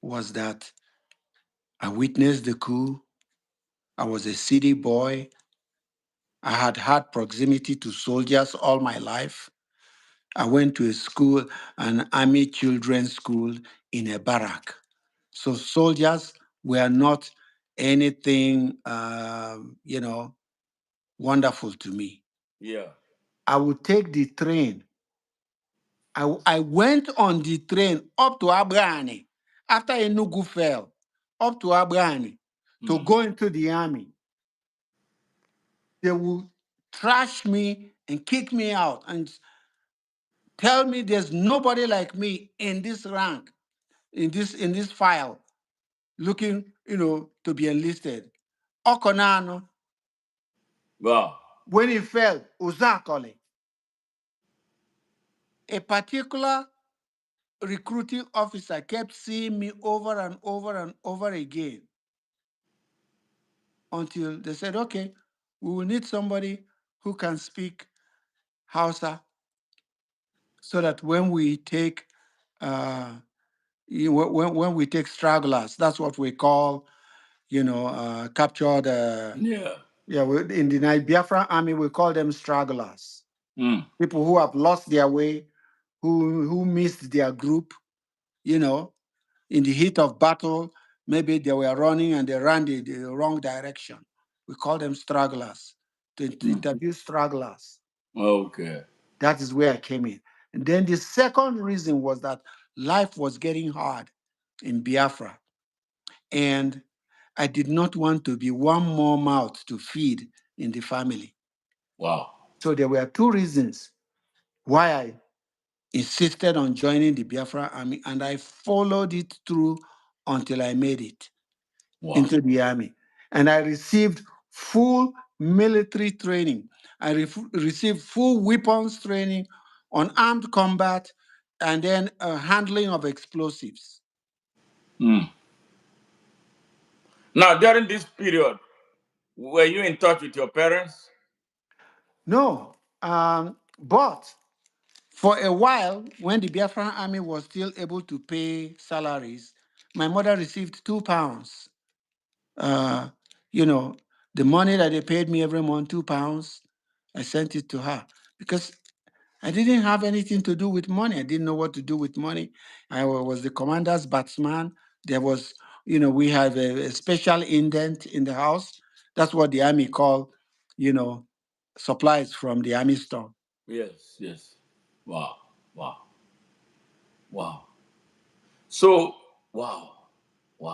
was that I witnessed the coup. I was a city boy. I had had proximity to soldiers all my life. I went to a school, an army children's school in a barrack. So soldiers were not anything, wonderful to me. Yeah. I would take the train. I went on the train up to Abrani after Enugu fell, up to Abrani to Mm. go into the army. They would trash me and kick me out and tell me there's nobody like me in this rank, in this file, looking, to be enlisted. Okonano, Wow. when he fell, Uzakole, a particular recruiting officer kept seeing me over and over and over again until they said, okay, we will need somebody who can speak Hausa so that when we take when we take stragglers, that's what we call, captured. Yeah. Yeah, in the Biafran army, we call them stragglers. Mm. People who have lost their way, who missed their group, you know, in the heat of battle, maybe they were running and they ran the wrong direction. We call them stragglers. To Mm. interview stragglers. Okay. That is where I came in. And then the second reason was that life was getting hard in Biafra. And I did not want to be one more mouth to feed in the family. Wow. So there were two reasons why I insisted on joining the Biafra army, and I followed it through until I made it Wow. into the army. And I received full military training. I received full weapons training on armed combat and then handling of explosives. Mm. Now, during this period, were you in touch with your parents? No, but for a while, when the Biafran army was still able to pay salaries, my mother received £2. Uh, you know, the money that they paid me every month, £2, I sent it to her because I didn't have anything to do with money. I didn't know what to do with money. I was the commander's batsman. There was, we have a special indent in the house. That's what the army call, you know, supplies from the army store. Yes. Yes. Wow. Wow. Wow. So, wow.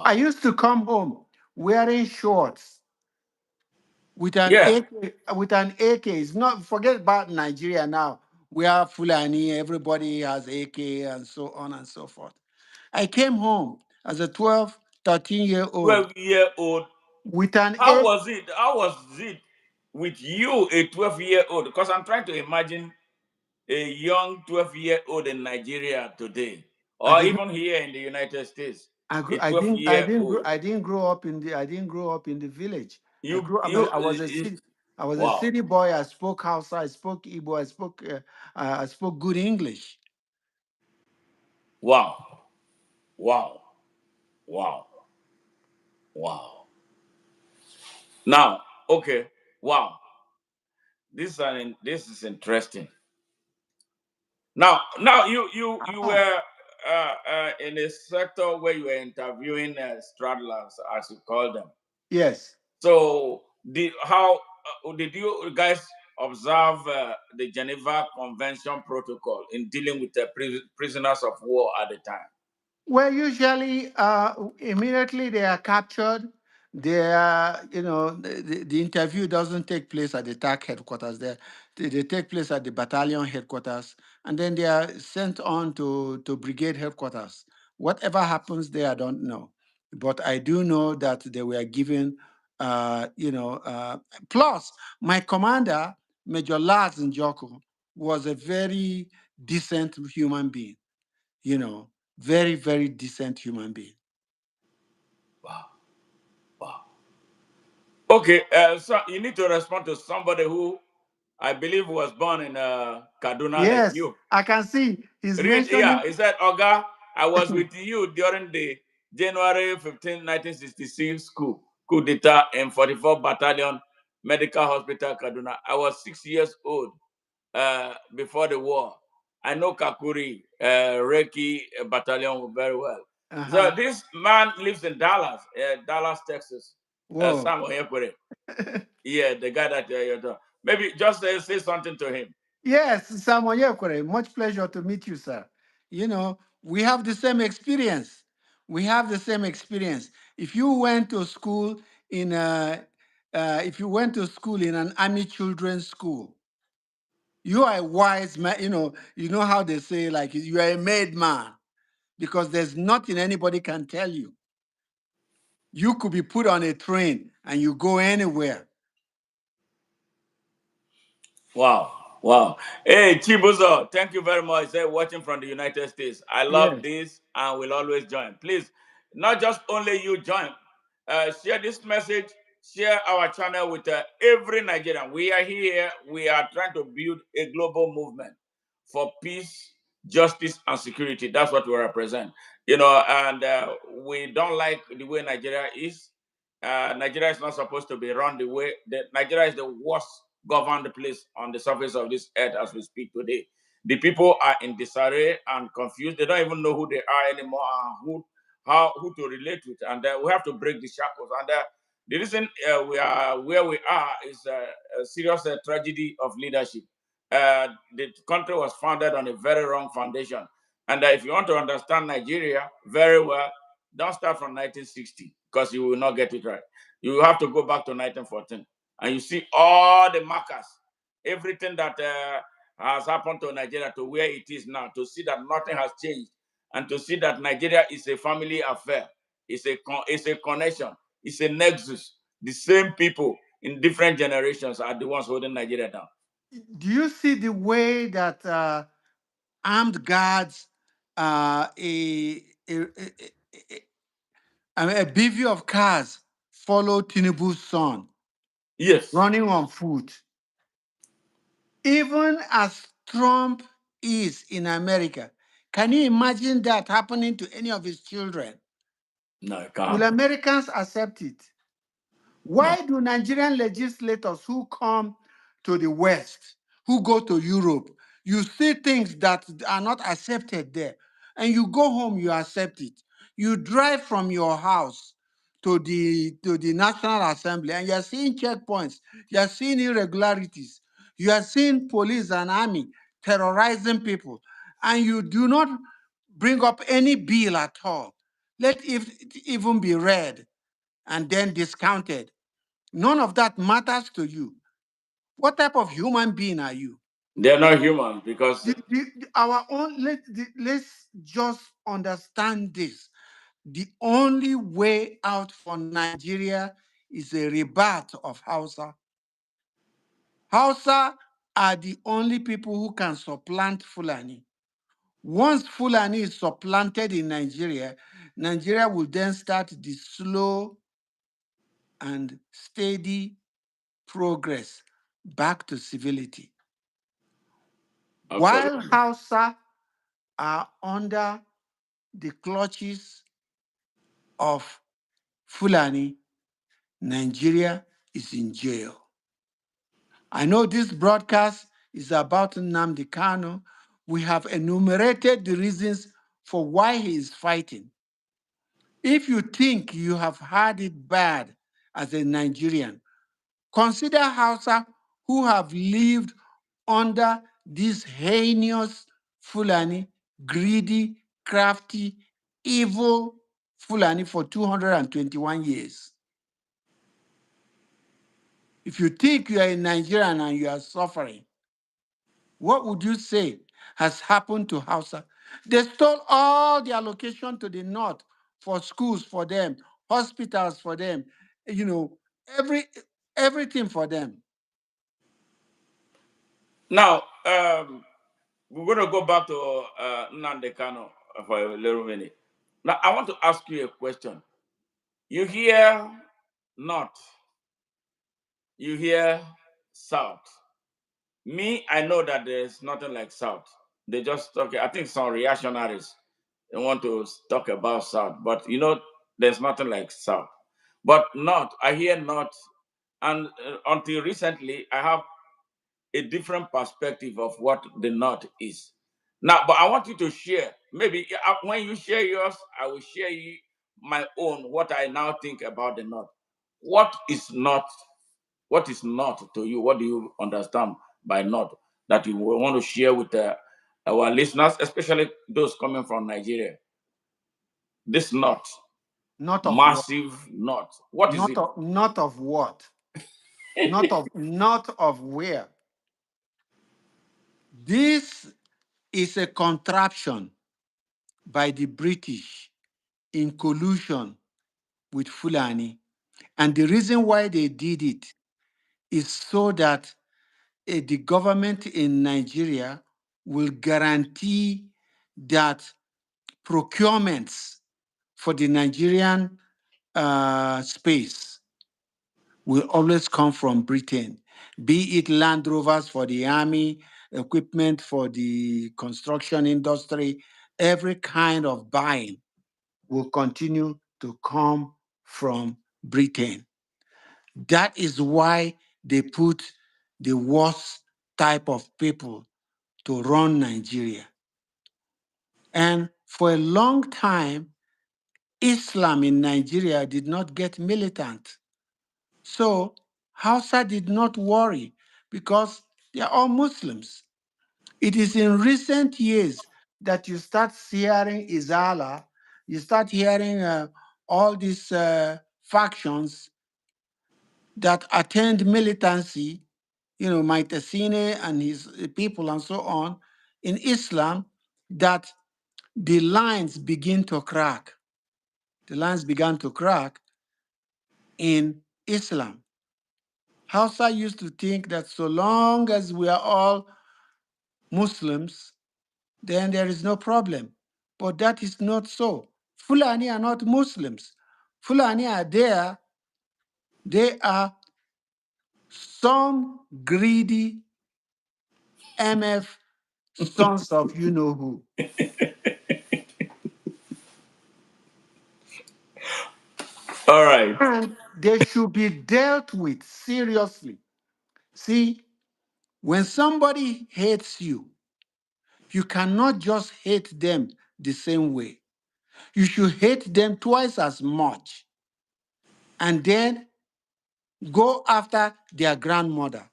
I Wow. used to come home wearing shorts with an Yeah. AK. With an AK, it's not forget about Nigeria now. We have Fulani. Everybody has AK and so on and so forth. I came home as a 12, 13-year old 12-year-old. with an How AK. was it? How was it with you, a 12-year-old? Because I'm trying to imagine a young 12-year-old in Nigeria today, I or did not. even here in the United States. I grew. A I didn't. 12-year-old. I didn't grow up in the. I didn't grow up in the village. I You, grew. you, I was a you city. I was a wow, city boy. I spoke Hausa. I spoke Igbo. I spoke good English. wow, wow, wow, wow. Now, okay, wow. This is interesting. Now you Ah, were in a sector where you were interviewing straddlers, as you call them. yes. So, did you guys observe the Geneva Convention protocol in dealing with the prisoners of war at the time? Well, usually, immediately they are captured. They are, the interview doesn't take place at the TAC headquarters. They take place at the battalion headquarters, and then they are sent on to brigade headquarters, Whatever happens there, I don't know. But I do know that they were given, plus my commander, Major Lars Njoko, was a very decent human being, very, very decent human being. Wow. Wow. Okay, so you need to respond to somebody who I believe was born in Kaduna like Yes, you. I can see he's Read here. mentioning. He said, Oga, I was with you during the January 15, 1966 coup d'etat in 44 Battalion Medical Hospital, Kaduna. I was 6 years old before the war. I know Kakuri, Reiki Battalion very well. So Uh-huh. this man lives in Dallas, Dallas, Texas. Whoa. Sam Onyekure. Yeah, the guy that you're talking. Maybe just say something to him. Yes, Samuel Yekore, much pleasure to meet you, sir. We have the same experience. We have the same experience. If you went to school if you went to school in an army children's school, you are a wise man. You know how they say, like, you are a made man because there's nothing anybody can tell you. You could be put on a train and you go anywhere. Wow. Wow. Hey, Chibuzo, thank you very much. Say watching from the United States. I love Yes. this and will always join. Please, not just only you join. Share this message, share our channel with every Nigerian. We are here. We are trying to build a global movement for peace, justice, and security. That's what we represent. And we don't like the way Nigeria is. Nigeria is not supposed to be run the way Nigeria is the worst governed place on the surface of this earth as we speak today. The people are in disarray and confused. They don't even know who they are anymore and who to relate with. And we have to break the shackles. And the reason we are where we are is a serious tragedy of leadership. The country was founded on a very wrong foundation. And if you want to understand Nigeria very well, don't start from 1960 because you will not get it right. You have to go back to 1914 and you see all the markers, everything that has happened to Nigeria to where it is now, to see that nothing has changed and to see that Nigeria is a family affair, it's a connection, it's a nexus. The same people in different generations are the ones holding Nigeria down. Do you see the way that armed guards, a bevy of cars follow Tinubu's son Yes. running on foot? Even as Trump is in America, can you imagine that happening to any of his children? No, it Will can't happen. Americans accept it? No. Why do Nigerian legislators who come to the West, who go to Europe, you see things that are not accepted there, and you go home, you accept it. You drive from your house to the National Assembly, and you're seeing checkpoints, you're seeing irregularities, you are seeing police and army terrorizing people, and you do not bring up any bill at all. Let it even be read and then discounted. None of that matters to you. What type of human being are you? They're not human because Our own let's just understand this. The only way out for Nigeria is a rebirth of Hausa. Hausa are the only people who can supplant Fulani. Once Fulani is supplanted in Nigeria, Nigeria will then start the slow and steady progress back to civility. While absolutely. Hausa are under the clutches of Fulani, Nigeria is in jail. I know this broadcast is about Nnamdi Kanu. We have enumerated the reasons for why he is fighting. If you think you have had it bad as a Nigerian, consider Hausa who have lived under this heinous Fulani, greedy, crafty, evil Fulani for 221 years. If you think you are a Nigerian and you are suffering, what would you say has happened to Hausa? They stole all the allocation to the north for schools for them, hospitals for them, you know, every everything for them. Now, we're going to go back to Nnamdi Kanu for a little minute. Now, I want to ask you a question. You hear north, you hear south. Me, I know that there's nothing like south. They just okay. I think some reactionaries they want to talk about south, but there's nothing like south. But north, I hear north, and until recently, I have a different perspective of what the north is. Now, but I want you to share. Maybe when you share yours, I will share my own what I now think about the north. What is north? What is north to you? What do you understand by north that you will want to share with our listeners, especially those coming from Nigeria? This north, Not of what? massive north. What is it? Not of what? Not of where? This is a contraption by the British in collusion with Fulani. And the reason why they did it is so that the government in Nigeria will guarantee that procurements for the Nigerian space will always come from Britain, be it Land Rovers for the army, equipment for the construction industry, every kind of buying will continue to come from Britain. That is why they put the worst type of people to run Nigeria. And for a long time, Islam in Nigeria did not get militant. So Hausa did not worry because they are all Muslims. It is in recent years that you start hearing Izala, you start hearing all these factions that attend militancy, Maitasine and his people and so on, in Islam, that the lines begin to crack. The lines began to crack in Islam. Hausa used to think that so long as we are all Muslims, then there is no problem. But that is not so. Fulani are not Muslims. Fulani are there. They are some greedy MF sons of you know who. All right. And they should be dealt with seriously. See, when somebody hates you, you cannot just hate them the same way. You should hate them twice as much and then go after their grandmother.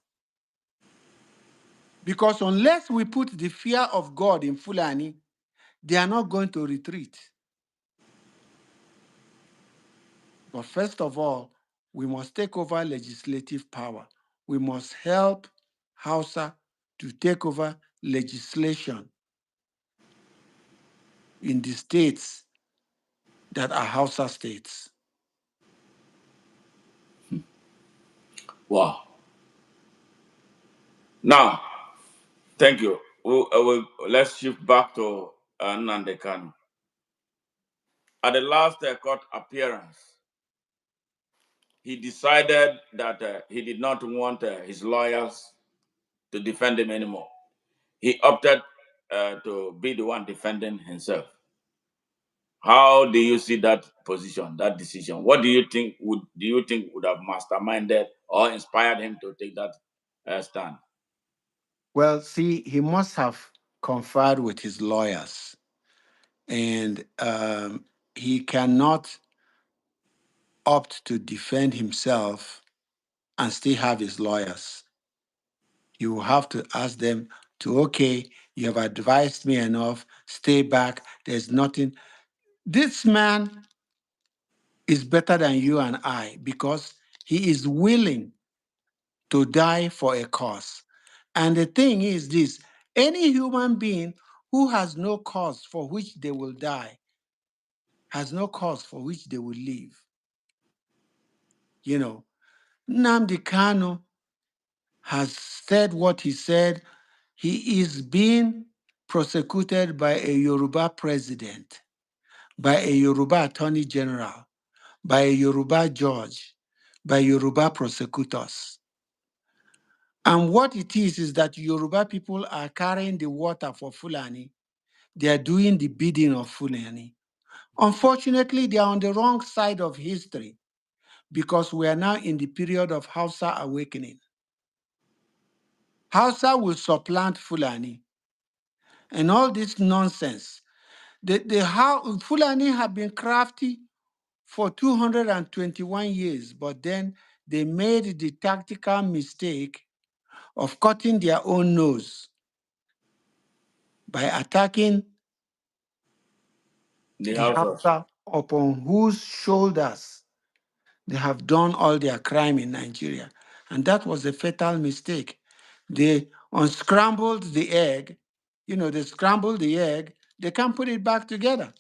Because unless we put the fear of God in Fulani, they are not going to retreat. But first of all, we must take over legislative power. We must help Hausa to take over legislation in the states that are Hausa states. Wow. Now, thank you. Let's shift back to Nnamdi Kanu. At the last court appearance, he decided that he did not want his lawyers to defend him anymore. He opted to be the one defending himself. How do you see that position, that decision? What do you think would have masterminded or inspired him to take that stand? Well, see, he must have conferred with his lawyers, and he cannot opt to defend himself and still have his lawyers. You will have to ask them to, okay, you have advised me enough, stay back, there's nothing. This man is better than you and I because he is willing to die for a cause. And the thing is this, any human being who has no cause for which they will die, has no cause for which they will live. You know, Nnamdi Kanu has said what he said. He is being prosecuted by a Yoruba president, by a Yoruba attorney general, by a Yoruba judge, by Yoruba prosecutors. And what it is that Yoruba people are carrying the water for Fulani. They are doing the bidding of Fulani. Unfortunately, they are on the wrong side of history because we are now in the period of Hausa awakening. Hausa will supplant Fulani and all this nonsense. Fulani have been crafty for 221 years, but then they made the tactical mistake of cutting their own nose by attacking The the Hausas. Hausa upon whose shoulders they have done all their crime in Nigeria. And that was a fatal mistake. They unscrambled the egg, they scrambled the egg, they can't put it back together.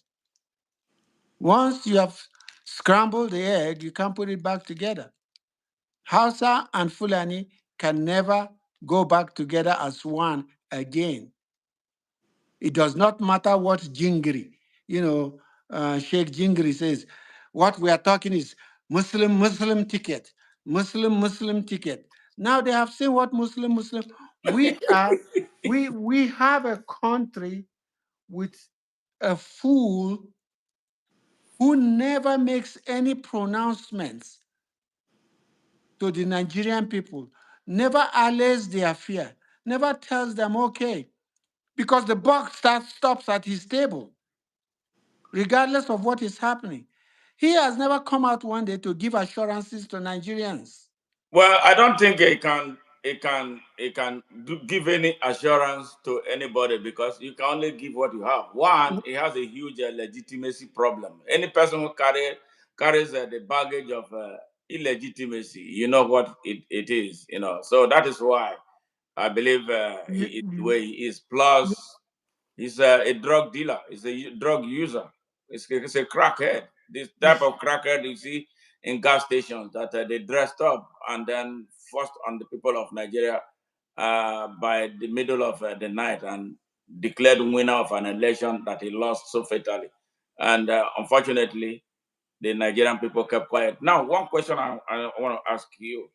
Once you have scrambled the egg, you can't put it back together. Hausa and Fulani can never go back together as one again. It does not matter what Jingri, Sheikh Jingri says. What we are talking is Muslim ticket, Muslim ticket. Now they have seen what Muslim. We are, we have a country with a fool who never makes any pronouncements to the Nigerian people, never allays their fear, never tells them okay, because the buck stops at his table, regardless of what is happening. He has never come out one day to give assurances to Nigerians. Well, I don't think give any assurance to anybody because you can only give what you have. One, it has a huge legitimacy problem. Any person who carries the baggage of illegitimacy, you know what it is, So that is why I believe he is the way he is. Plus, he's a drug dealer. He's a drug user. It's a crackhead. This type of crackhead you see in gas stations that they dressed up and then forced on the people of Nigeria by the middle of the night and declared winner of an election that he lost so fatally. And unfortunately, the Nigerian people kept quiet. Now, one question I want to ask you.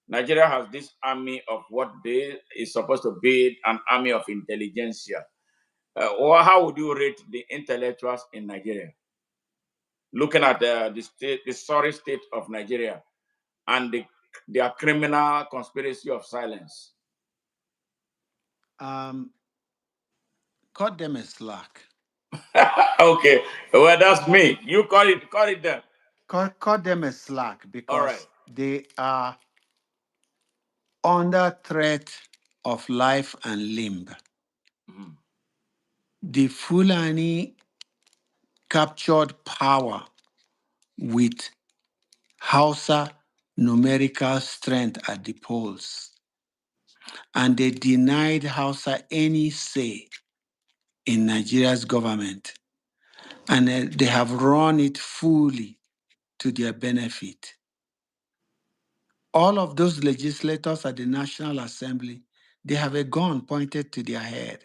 Nigeria has this army of what they is supposed to be an army of intelligentsia. Or how would you rate the intellectuals in Nigeria? Looking at the sorry state of Nigeria and their criminal conspiracy of silence. Um, Cut them a slack. Okay, well that's me. You call it then. Cut them a slack All right. because they are under threat of life and limb. Mhm. The Fulani captured power with Hausa numerical strength at the polls, and they denied Hausa any say in Nigeria's government, and they have run it fully to their benefit. All of those legislators at the National Assembly, they have a gun pointed to their head.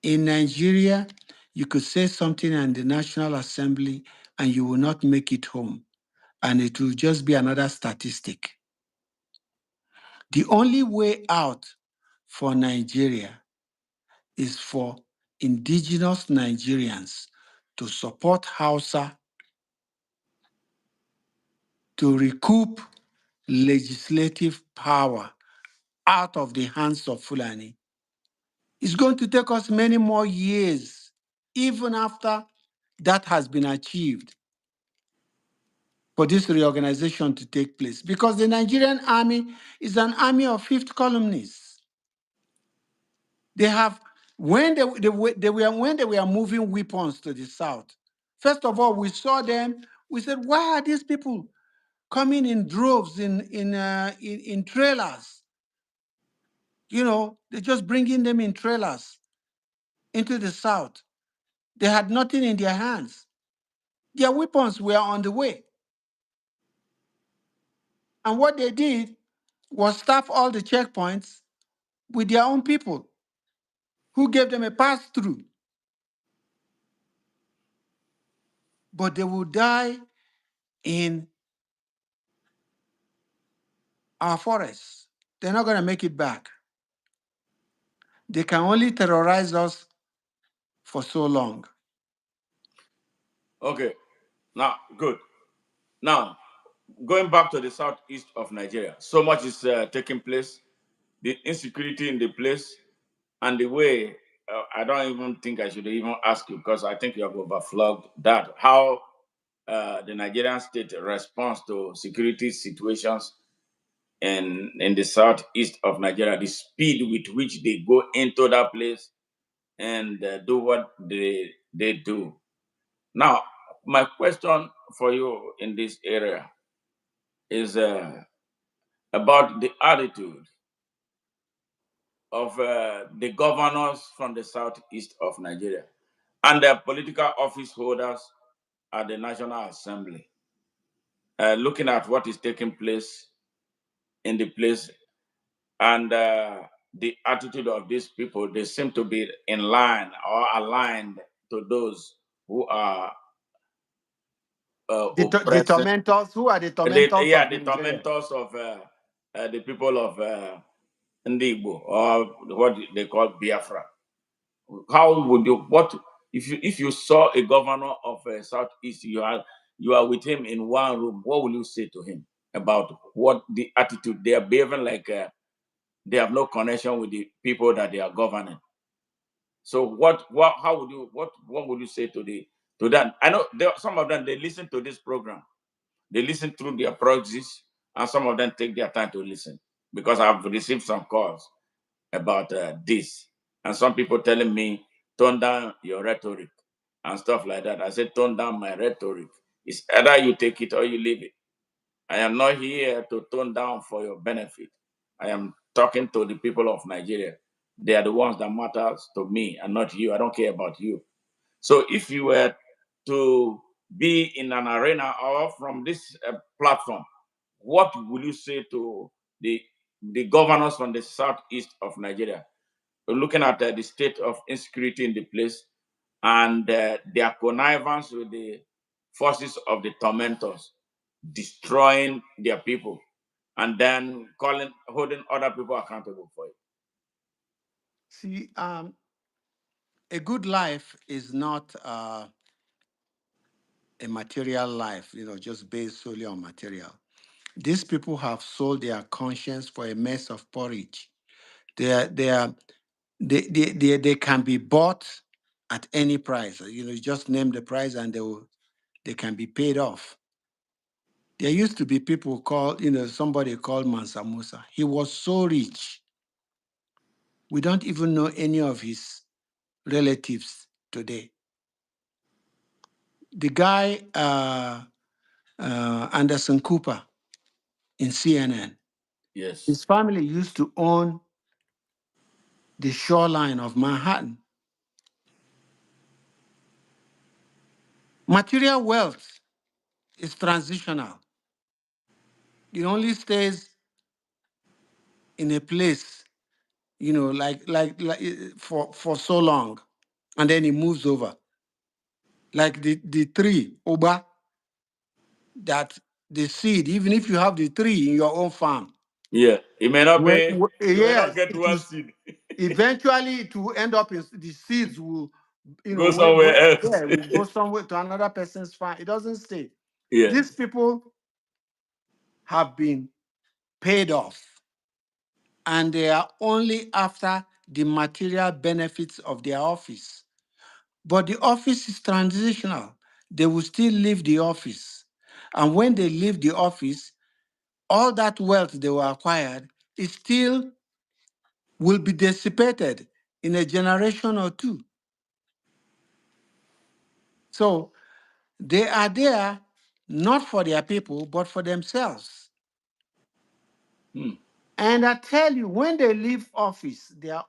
In Nigeria, you could say something in the National Assembly and you will not make it home, and it will just be another statistic. The only way out for Nigeria is for indigenous Nigerians to support Hausa to recoup legislative power out of the hands of Fulani. It's going to take us many more years, even after that has been achieved, for this reorganization to take place, because the Nigerian army is an army of fifth columnists. They have, when they were moving weapons to the south, first of all, we saw them, we said, why are these people coming in droves in trailers? They're just bringing them in trailers. into the south. They had nothing in their hands. Their weapons were on the way. And what they did was staff all the checkpoints with their own people who gave them a pass through. But they will die in our forests. They're not going to make it back. They can only terrorize us for so long. Okay. Now, good. Now, going back to the southeast of Nigeria, so much is taking place. The insecurity in the place and the way I don't even think I should even ask you because I think you have overflogged that. How the Nigerian state responds to security situations in the southeast of Nigeria, the speed with which they go into that place and do what they do. Now, my question for you in this area is about the attitude of the governors from the southeast of Nigeria and the political office holders at the National Assembly, looking at what is taking place in the place and the attitude of these people, they seem to be in line or aligned to those who are The oppressing. tormentors, who are the tormentors Yeah, of the Nigeria? tormentors of the people of Ndibo, or what they call Biafra. How would you what if you saw a governor of Southeast, you are with him in one room? What will you say to him about what the attitude they are behaving like? They have no connection with the people that they are governing. So what how would you what would you say to them? I know some of them they listen to this program. They listen through their proxies, and some of them take their time to listen because I've received some calls about this, and some people telling me tone down your rhetoric and stuff like that. I said tone down my rhetoric. It's either you take it or you leave it. I am not here to tone down for your benefit. I am talking to the people of Nigeria. They are the ones that matters to me and not you. I don't care about you. So if you were to be in an arena or from this platform, what will you say to the the governors from the southeast of Nigeria? We're looking at the state of insecurity in the place and their connivance with the forces of the tormentors, destroying their people, and then holding other people accountable for it. See, a good life is not a material life, just based solely on material. These people have sold their conscience for a mess of porridge. They are, they are, they can be bought at any price. You just name the price and they can be paid off. There used to be people called, somebody called Mansa Musa. He was so rich. We don't even know any of his relatives today. The guy, Anderson Cooper in CNN, Yes. his family used to own the shoreline of Manhattan. Material wealth is transitional. It only stays in a place, for so long, and then it moves over. Like the tree, Oba, that the seed, even if you have the tree in your own farm, Yeah. It may not when, be. You may not yes, get it one is seed. eventually it will end up in the seeds will, Go somewhere else. yeah, will go somewhere to another person's farm. It doesn't stay. Yeah. These people have been paid off, and they are only after the material benefits of their office. But the office is transitional. They will still leave the office. And when they leave the office, all that wealth they were acquired is still will be dissipated in a generation or two. So they are there not for their people, but for themselves. Hmm. And I tell you, when they leave office, they're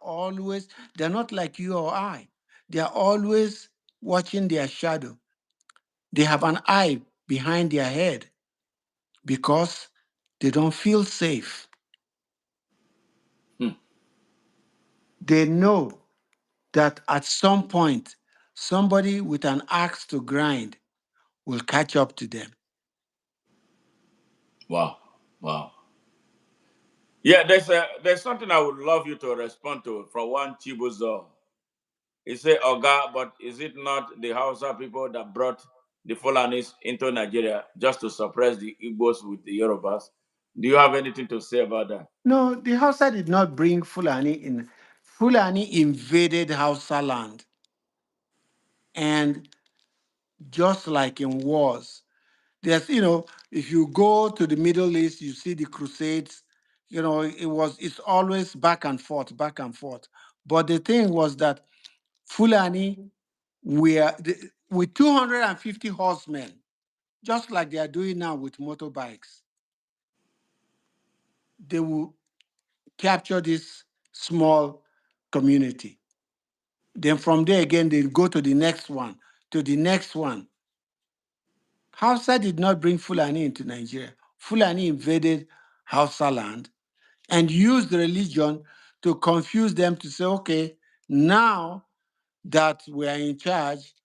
not like you or I. They are always watching their shadow. They have an eye behind their head because they don't feel safe. Hmm. They know that at some point, somebody with an axe to grind will catch up to them. Wow. Wow. Yeah, there's something I would love you to respond to from one Chibuzo. He said, Oga, but is it not the Hausa people that brought the Fulanis into Nigeria just to suppress the Igbos with the Yorubas? Do you have anything to say about that? No, the Hausa did not bring Fulani in. Fulani invaded Hausa land. And just like in wars, if you go to the Middle East, you see the Crusades, it's always back and forth, back and forth. But the thing was that Fulani with 250 horsemen, just like they are doing now with motorbikes, they will capture this small community. Then from there again, they go to the next one, to the next one. Hausa did not bring Fulani into Nigeria. Fulani invaded Hausa land and used religion to confuse them to say, okay, now that we are in charge,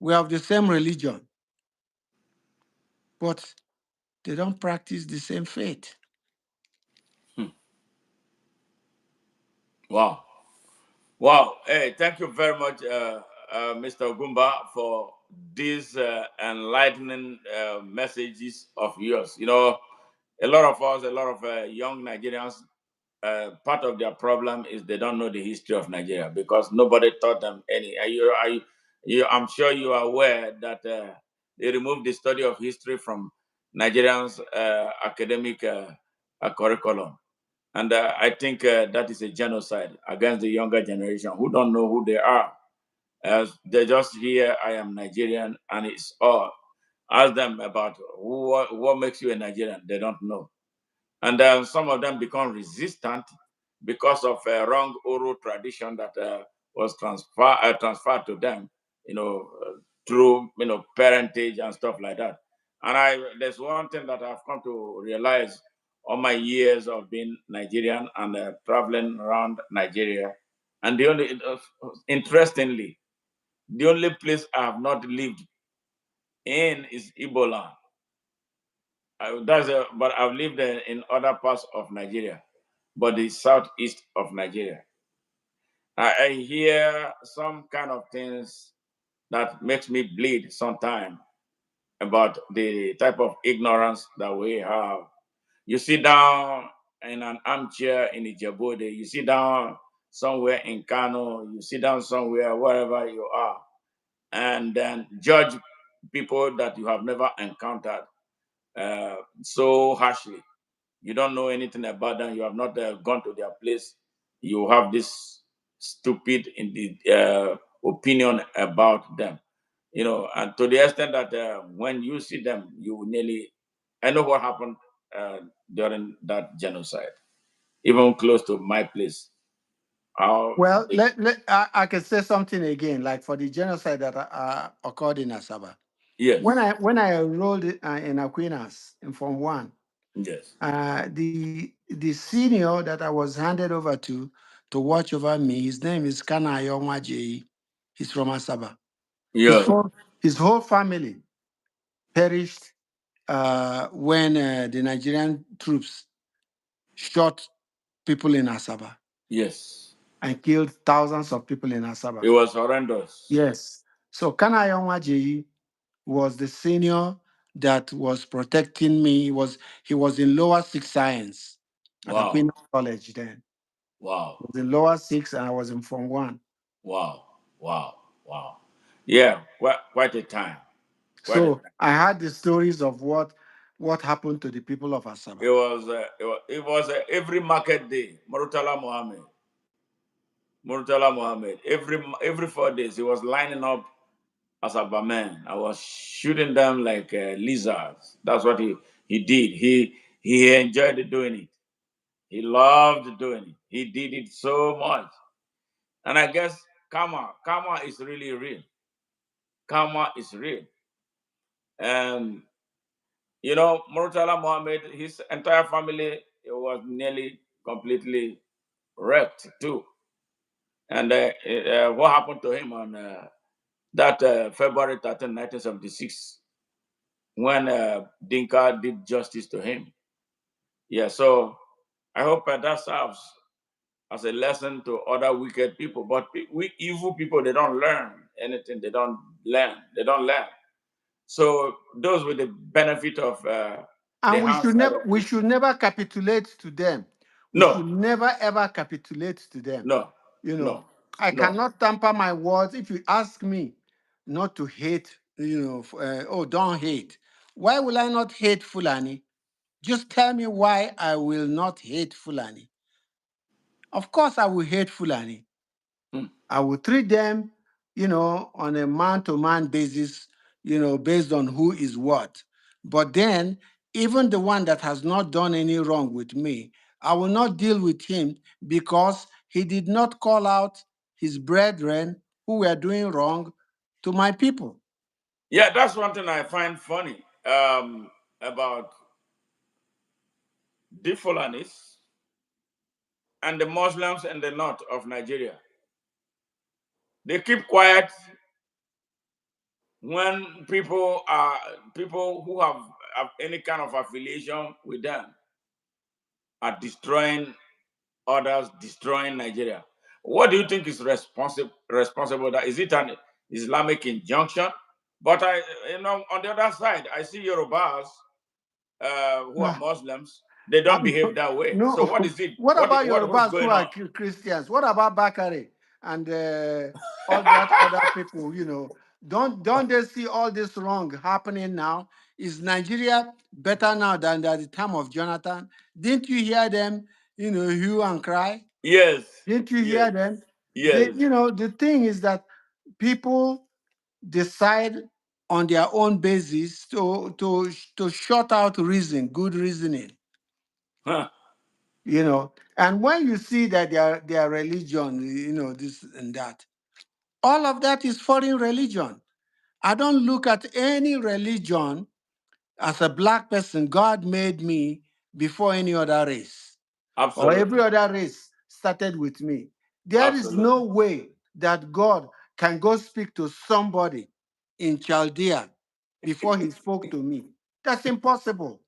we have the same religion, but they don't practice the same faith. Hmm. Wow. Wow. Hey, thank you very much, Mr. Gumba, for these enlightening messages of yours. A lot of us, a lot of young Nigerians, part of their problem is they don't know the history of Nigeria because nobody taught them any. I'm sure you are aware that they removed the study of history from Nigerians' academic curriculum. And I think that is a genocide against the younger generation who don't know who they are. As they just hear, I am Nigerian, and it's all. Ask them about what makes you a Nigerian. They don't know. And some of them become resistant because of a wrong oral tradition that was transferred to them, through parentage and stuff like that. And there's one thing that I've come to realize all my years of being Nigerian and traveling around Nigeria. And interestingly, the only place I have not lived in is Ebola. But I've lived in other parts of Nigeria, but the southeast of Nigeria. I hear some kind of things that makes me bleed sometimes about the type of ignorance that we have. You sit down in an armchair in Ijebode, you sit down somewhere in Kano, you sit down somewhere wherever you are, and then judge people that you have never encountered so harshly. You don't know anything about them. You have not gone to their place. You have this stupid opinion about them. And to the extent that when you see them, you will nearly. I know what happened during that genocide, even close to my place. How Well, they, I can say something again, like for the genocide that occurred in Asaba. yes, When I enrolled in Aquinas in Form 1, yes, the senior that I was handed over to watch over me, his name is Kana Ayonwa J. He's from Asaba. His yeah, whole, his whole family perished when the Nigerian troops shot people in Asaba yes. and killed thousands of people in Asaba. It was horrendous. Yes. So Kana Ayonwa J was the senior that was protecting me. He was in lower six science at Wow, Aquinas College then. wow, I was in lower six and I was in Form 1. wow, wow, wow. Yeah, quite a time. Quite a So time. I had the stories of what happened to the people of Asaba. It was every market day. Murtala Mohammed. Every 4 days, he was lining up as a barman. I was shooting them like lizards. That's what he did. He enjoyed doing it. He loved doing it. He did it so much. And I guess karma is really real. Karma is real. And Murtala Mohammed, his entire family was nearly completely wrecked too. And what happened to him on that February 13, 1976, when Dinka did justice to him? Yeah, so I hope that serves as a lesson to other wicked people. But we evil people, they don't learn anything. They don't learn. They don't learn. So those with the benefit of the And hindsight of we should never capitulate to them. We no, should never ever capitulate to them. no, You know, no, I no. cannot tamper my words. If you ask me not to hate, oh, don't hate. Why will I not hate Fulani? Just tell me why I will not hate Fulani. Of course, I will hate Fulani. Hmm. I will treat them, on a man-to-man basis, based on who is what. But then, even the one that has not done any wrong with me, I will not deal with him because he did not call out his brethren who were doing wrong to my people. Yeah, that's one thing I find funny about the Fulanis and the Muslims in the north of Nigeria. They keep quiet when people who have any kind of affiliation with them are destroying others, destroying Nigeria. What do you think is responsible? That is it an Islamic injunction? But on the other side, I see Yorubas who are Muslims. They don't behave that way. So what No. is it? What about What's Yorubas who going are on? Christians? What about Bakare and all that other people? Don't they see all this wrong happening now? Is Nigeria better now than at the time of Jonathan? Didn't you hear them? Hue and cry. Yes, Didn't you yes, hear them? yes. The thing is that people decide on their own basis to shut out reason, good reasoning. Huh. And when you see that their religion, this and that, all of that is foreign religion. I don't look at any religion as a black person. God made me before any other race, or every Absolutely, other race started with me. There is absolutely. no way that God can go speak to somebody in Chaldea before he spoke to me. That's impossible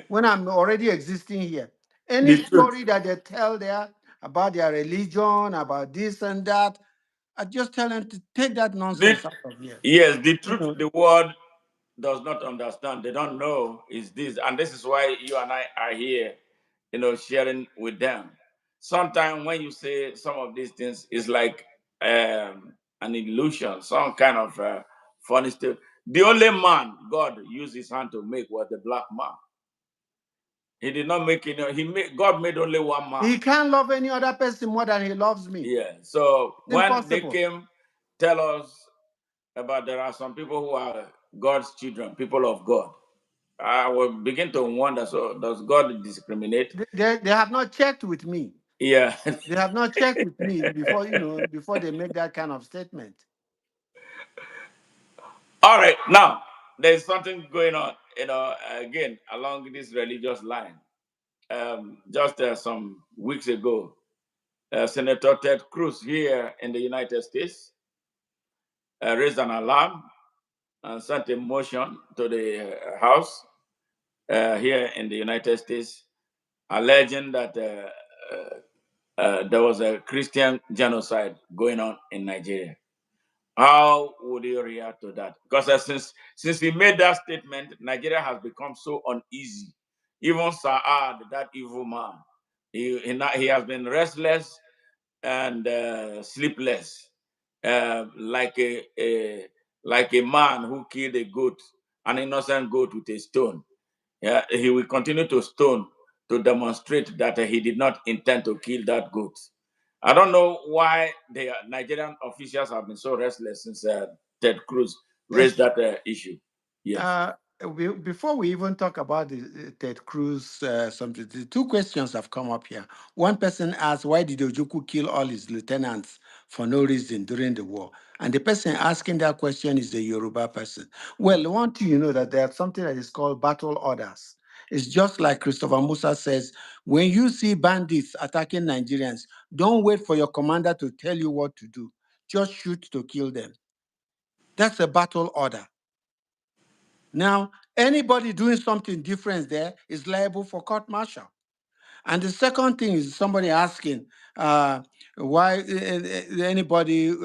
when I'm already existing here. Any The truth. story that they tell there about their religion, about this and that, I just tell them to take that The, nonsense out of here. yes, the You truth know, the world does not understand. They don't know is this, and this is why you and I are here, sharing with them. Sometimes when you say some of these things, it's like an illusion, some kind of funny stuff. The only man God used His hand to make was the black man. He did not make it. God made only one man. he can't love any other person more than he loves me. Yeah. So It's when they impossible. came, tell us about there are some people who are God's children, people of God. I will begin to wonder. So does God discriminate? They have not checked with me. Yeah. They have not checked with me before they make that kind of statement. All right. Now there's something going on. Again along this religious line. Just some weeks ago, Senator Ted Cruz here in the United States raised an alarm and sent a motion to the House here in the United States alleging that there was a Christian genocide going on in Nigeria. How would you react to that? Because since he made that statement, Nigeria has become so uneasy. Even Saad, that evil man, he has been restless and sleepless, like a man who killed a goat, an innocent goat with a stone. Yeah, he will continue to stone to demonstrate that he did not intend to kill that goat. I don't know why the Nigerian officials have been so restless since Ted Cruz raised Yes. that issue. Yes. Uh, Before we even talk about the Ted Cruz, something, the two questions have come up here. One person asked, why did Ojukwu kill all his lieutenants for no reason during the war. And the person asking that question is the Yoruba person. Well, I want you to know that there's something that is called battle orders. It's just like Christopher Musa says, when you see bandits attacking Nigerians, don't wait for your commander to tell you what to do. Just shoot to kill them. That's a battle order. Now, anybody doing something different there is liable for court martial. And the second thing is somebody asking why anybody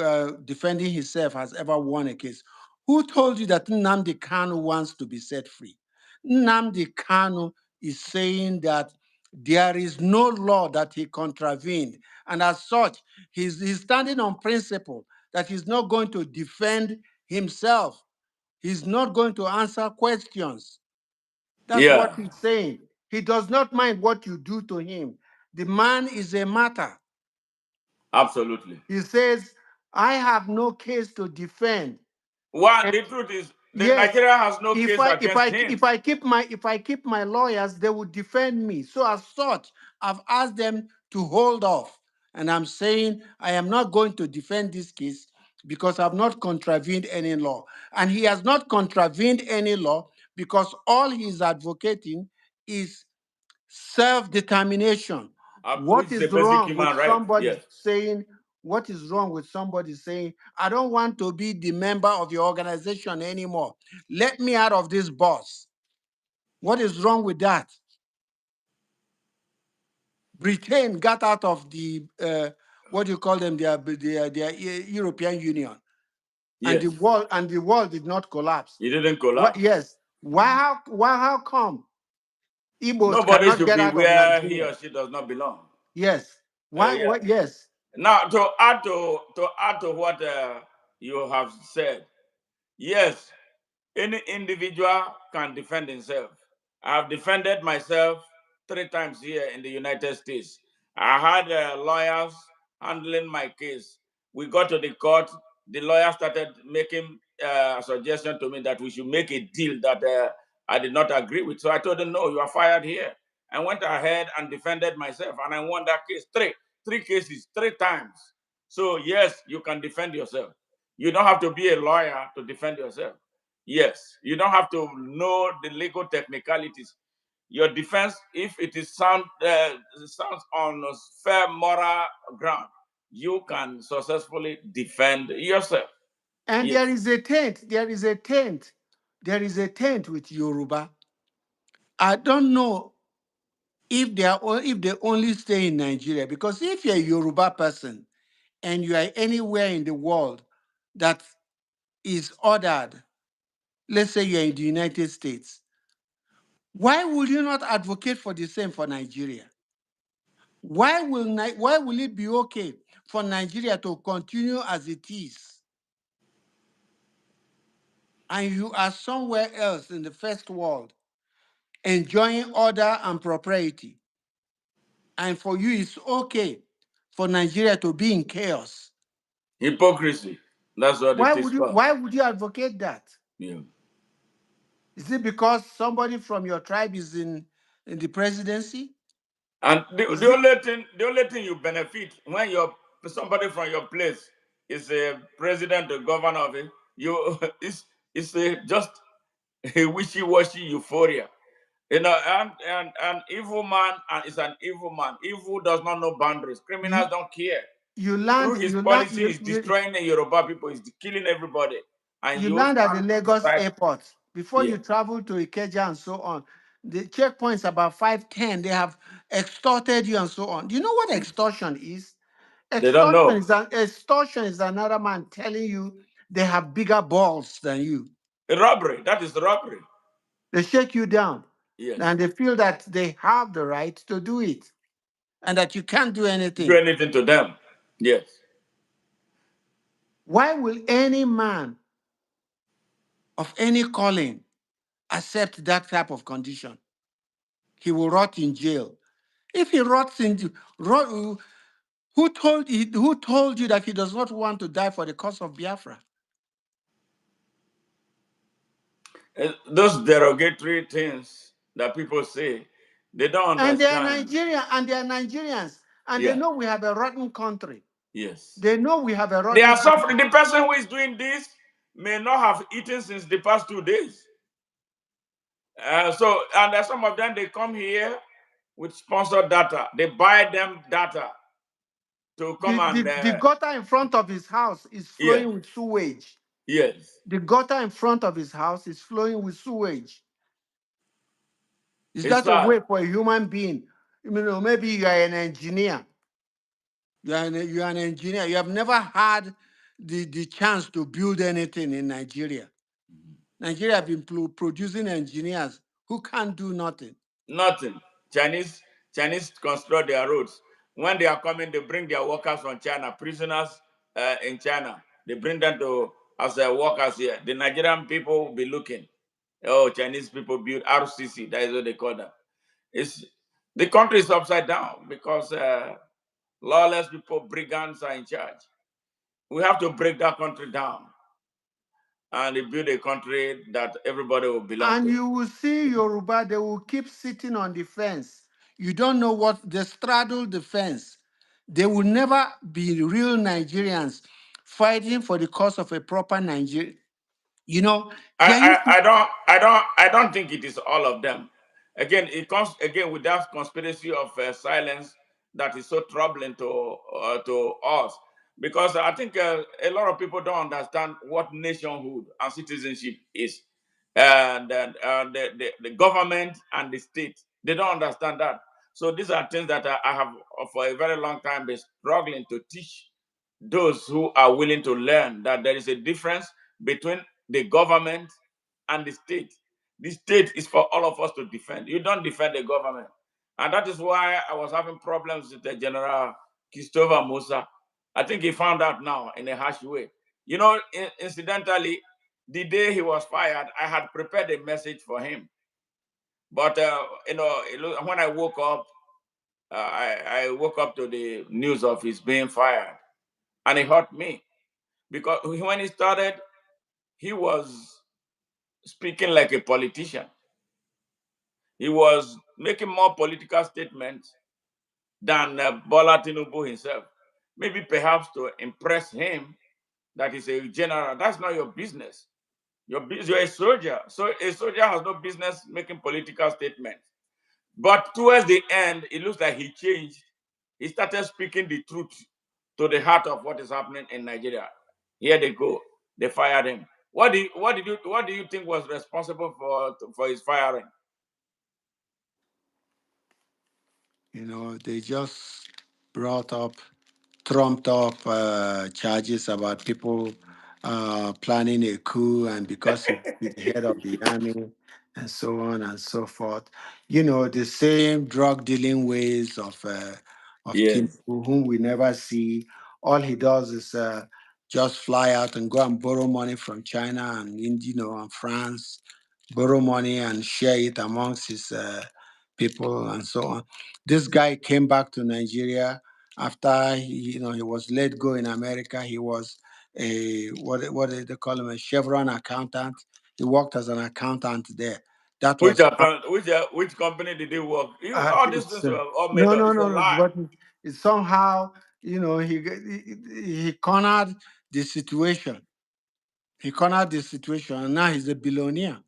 defending himself has ever won a case. Who told you that Nnamdi Kanu wants to be set free? Nnamdi Kanu is saying that there is no law that he contravened. And as such, he's standing on principle that he's not going to defend himself. He's not going to answer questions. That's what Yeah, he's saying. He does not mind what you do to him. The man is a martyr. absolutely. He says, I have no case to defend. One, And the truth is, the yes, Nigeria has no if case I if against I him. if I keep my lawyers, they will defend me. So as such, I've asked them to hold off. And I'm saying I am not going to defend this case because I've not contravened any law. And he has not contravened any law because all he's advocating is self-determination. Which What is a is basic wrong with human right. somebody Yes. saying, what is wrong with somebody saying, I don't want to be the member of your organization anymore. Let me out of this boss. What is wrong with that? Britain got out of the what do you call them? Their European Union, and Yes. the world did not collapse. He didn't What? collapse. Yes. How come Igbos Nobody cannot should get be out of where he Nigeria? or she does not belong. Yes. Why? Yeah. What? Yes. Now, to add to what you have said, yes, any individual can defend himself. I have defended myself 3 times here in the United States. I had lawyers handling my case. We got to the court. The lawyer started making a suggestion to me that we should make a deal that I did not agree with. So I told him, no, you are fired here. I went ahead and defended myself, and I won that case three cases, 3 times. So yes, you can defend yourself. You don't have to be a lawyer to defend yourself. Yes, you don't have to know the legal technicalities. Your defense, if it is sounds on a fair moral ground, you can successfully defend yourself. And there Yes. is a tent. There is a tent. There is a tent with Yoruba. I don't know if they only stay in Nigeria, because if you're a Yoruba person and you are anywhere in the world that is ordered, let's say you're in the United States, why would you not advocate for the same for Nigeria? Why will it be okay for Nigeria to continue as it is, and you are somewhere else in the first world enjoying order and propriety, and for you it's okay for Nigeria to be in chaos? Hypocrisy. That's what it is called. Why would you advocate that? Yeah. Is it because somebody from your tribe is in the presidency? And the, Is the it only thing the only thing you benefit when you're somebody from your place is a president or governor of it, you it's just a wishy-washy euphoria. And evil man and is an evil man. Evil does not know boundaries. you Criminals don't care. you Through land his you land policy, he's destroying the Yoruba people, he's killing everybody. And you you land at the stand Lagos beside, airport. Before yeah. you travel to Ikeja and so on, the checkpoints about 510, they have extorted you and so on. Do you know what extortion is? They don't know. Extortion is another man telling you they have bigger balls than you. A robbery. That is robbery. They shake you down, Yes. and they feel that they have the right to do it and that you can't do Do anything. anything to them. Yes. Why will any man of any calling accept that type of condition? He will rot in jail. If he rots in, who told you that he does not want to die for the cause of Biafra? Those derogatory things that people say, they don't And they are understand. Nigerian, and they are Nigerians, and they Yeah. know we have a rotten country. Yes. They know we have a They are running country. suffering. The person who is doing this may not have eaten since the past 2 days. And there's some of them, they come here with sponsored data. They buy them data to come and, The gutter in front of his house is yes, flowing with sewage. yes. The gutter in front of his house is flowing with sewage. Is It's that a sad. way for a human being? Maybe you are an engineer. You are an engineer. You have never had the chance to build anything in Nigeria. Nigeria have been producing engineers who can't do nothing. Nothing. Chinese construct their roads. When they are coming, they bring their workers from China, prisoners in China. They bring them to as workers here. The Nigerian people will be looking. Oh, Chinese people build RCC. That is what they call them. It's the country is upside down because lawless people, brigands are in charge. We have to break that country down and build a country that everybody will belong And to. you will see Yoruba, they will keep sitting on the fence. You don't know what they straddle the fence. They will never be real Nigerians fighting for the cause of a proper Nigeria. You know, can you I don't think it is all of them. Again, it comes again with that conspiracy of silence that is so troubling to us, because I think a lot of people don't understand what nationhood and citizenship is, and the government and the state, they don't understand that. So these are things that I have for a very long time been struggling to teach those who are willing to learn that there is a difference between the government and the state. The state is for all of us to defend. You don't defend the government. And that is why I was having problems with the General Christopher Musa. I think he found out now in a harsh way. Incidentally, the day he was fired, I had prepared a message for him. But, when I woke up, I woke up to the news of his being fired. And it hurt me because when he started, he was speaking like a politician. He was making more political statements than Bola Tinubu himself. Maybe perhaps to impress him that he's a general. That's not your business. You're a soldier. So a soldier has no business making political statements. But towards the end, it looks like he changed. He started speaking the truth to the heart of what is happening in Nigeria. Here they go. They fired him. What do you think was responsible for his firing? they just brought up trumped up charges about people planning a coup, and because he's the head of the army, and so on and so forth. The same drug dealing ways of Yes. Tinubu, whom we never see. All he does is just fly out and go and borrow money from China and and France, borrow money and share it amongst his people and so on. This guy came back to Nigeria after he was let go in America. He was a what do they call him, a Chevron accountant. He worked as an accountant there. That Which was account? Which company did he work? All these it's things were all made no, up. no, It's a no, no. lie. But it somehow he cornered the situation. He cornered the situation, and now he's a billionaire.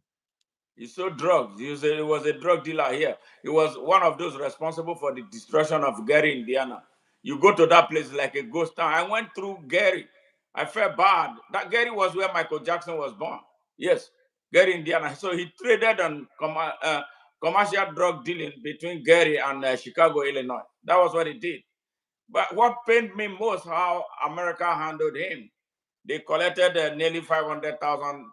He sold drugs. He was a drug dealer here. He was one of those responsible for the destruction of Gary, Indiana. You go to that place like a ghost town. I went through Gary. I felt bad. That Gary was where Michael Jackson was born. Yes, Gary, Indiana. So he traded on commercial drug dealing between Gary and Chicago, Illinois. That was what he did. But what pained me most how America handled him. They collected nearly 500,000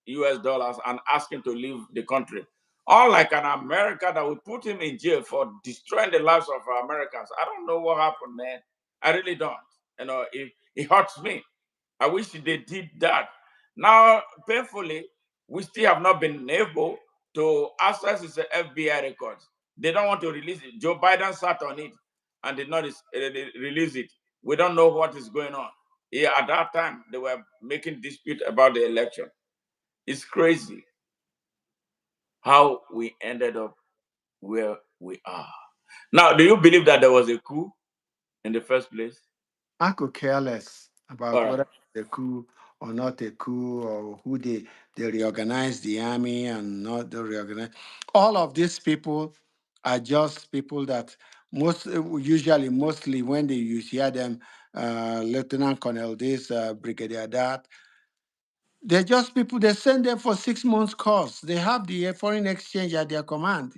US dollars and asked him to leave the country. Unlike an America that would put him in jail for destroying the lives of Americans. I don't know what happened, man. I really don't. It hurts me. I wish they did that. Now, painfully, we still have not been able to access his FBI records. They don't want to release it. Joe Biden sat on it and did not release it. We don't know what is going on. Yeah, at that time, they were making dispute about the election. It's crazy how we ended up where we are. Now, do you believe that there was a coup in the first place? I could care less All about right. whether it's a coup or not a coup, or who they reorganize the army and not they reorganize. All of these people are just people that usually mostly when you hear them, Lieutenant Colonel this, Brigadier that, they're just people, they send them for 6 months course. They have the foreign exchange at their command,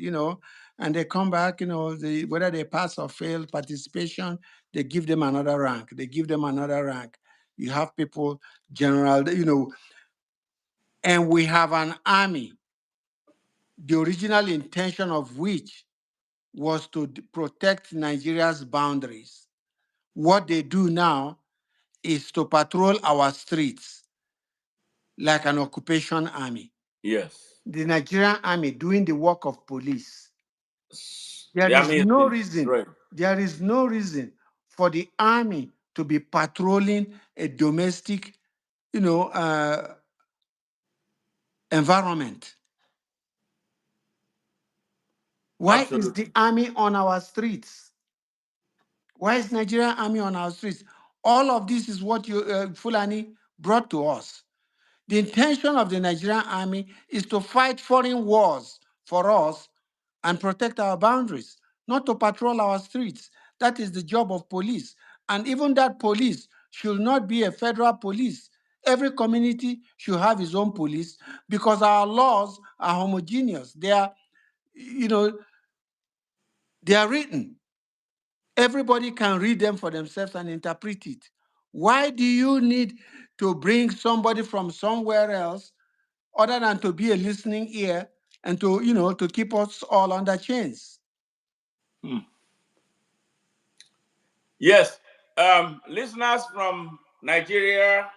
and they come back, whether they pass or fail participation, they give them another rank. They give them another rank. You have people, general, and we have an army, the original intention of which was to protect Nigeria's boundaries. What they do now is to patrol our streets like an occupation army. Yes. The Nigerian army doing the work of police. There The is army is no being reason, destroyed. there is no reason for the army to be patrolling a domestic, you know, uh, environment. Why is Absolutely. the army on our streets? Why is Nigerian army on our streets? All of this is what Fulani brought to us. The intention of the Nigerian army is to fight foreign wars for us and protect our boundaries, not to patrol our streets. That is the job of police. And even that police should not be a federal police. Every community should have its own police because our laws are homogeneous. You know, they are written. Everybody can read them for themselves and interpret it. Why do you need to bring somebody from somewhere else other than to be a listening ear and to keep us all under chains? Hmm. Yes. Listeners from Nigeria,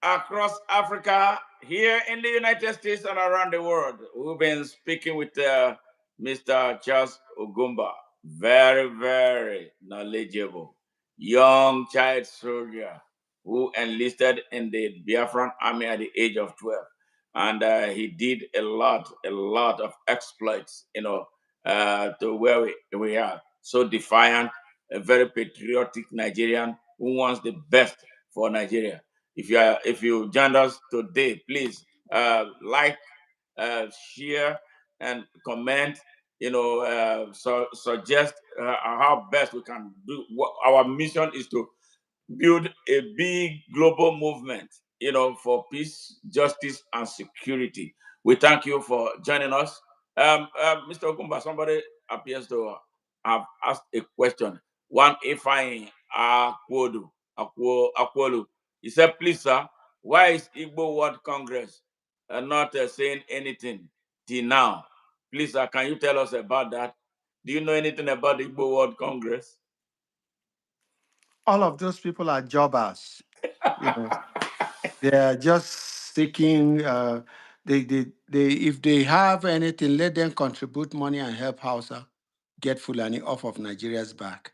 across Africa, here in the United States, and around the world. We've been speaking with Mr. Charles Ogumba. Very, very knowledgeable. Young child soldier who enlisted in the Biafran army at the age of 12. And he did a lot of exploits, to where we are. So defiant, a very patriotic Nigerian who wants the best for Nigeria. If you joined us today, please like, share, and comment. Suggest how best we can do. What our mission is to build a big global movement, for peace, justice, and security. We thank you for joining us. Mr. Okumba, somebody appears to have asked a question. One Ifeanyi Akwolu. He said, please, sir, why is Igbo World Congress not saying anything till now? Please, sir, can you tell us about that? Do you know anything about the Igbo World Congress? All of those people are jobbers. You know, they are just seeking. If they have anything, let them contribute money and help Hausa get Fulani off of Nigeria's back.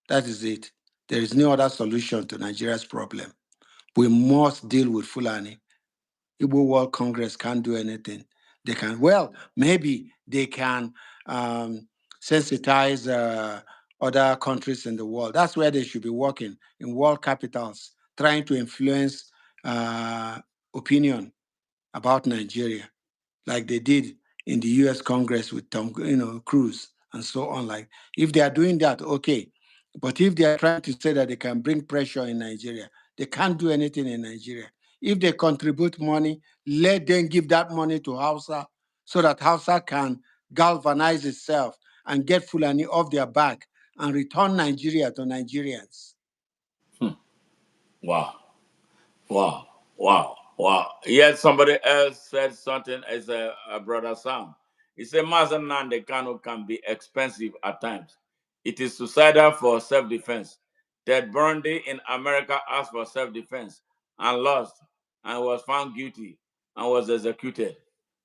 That is it. There is no other solution to Nigeria's problem. We must deal with Fulani. Igbo World Congress can't do anything. They can, well, maybe they can um, sensitize other countries in the world. That's where they should be working, in world capitals, trying to influence uh, opinion about Nigeria, like they did in the U.S. Congress with Tom, Cruz and so on. Like, if they are doing that, okay. But if they are trying to say that they can bring pressure in Nigeria, they can't do anything in Nigeria. If they contribute money, let them give that money to Hausa so that Hausa can galvanize itself and get Fulani off their back and return Nigeria to Nigerians. Wow. Wow, wow, wow. Yet somebody else said something as a brother Sam. He said, Nnamdi Kanu can be expensive at times. It is suicidal for self defense. Ted Bundy in America asked for self defense and lost and was found guilty and was executed.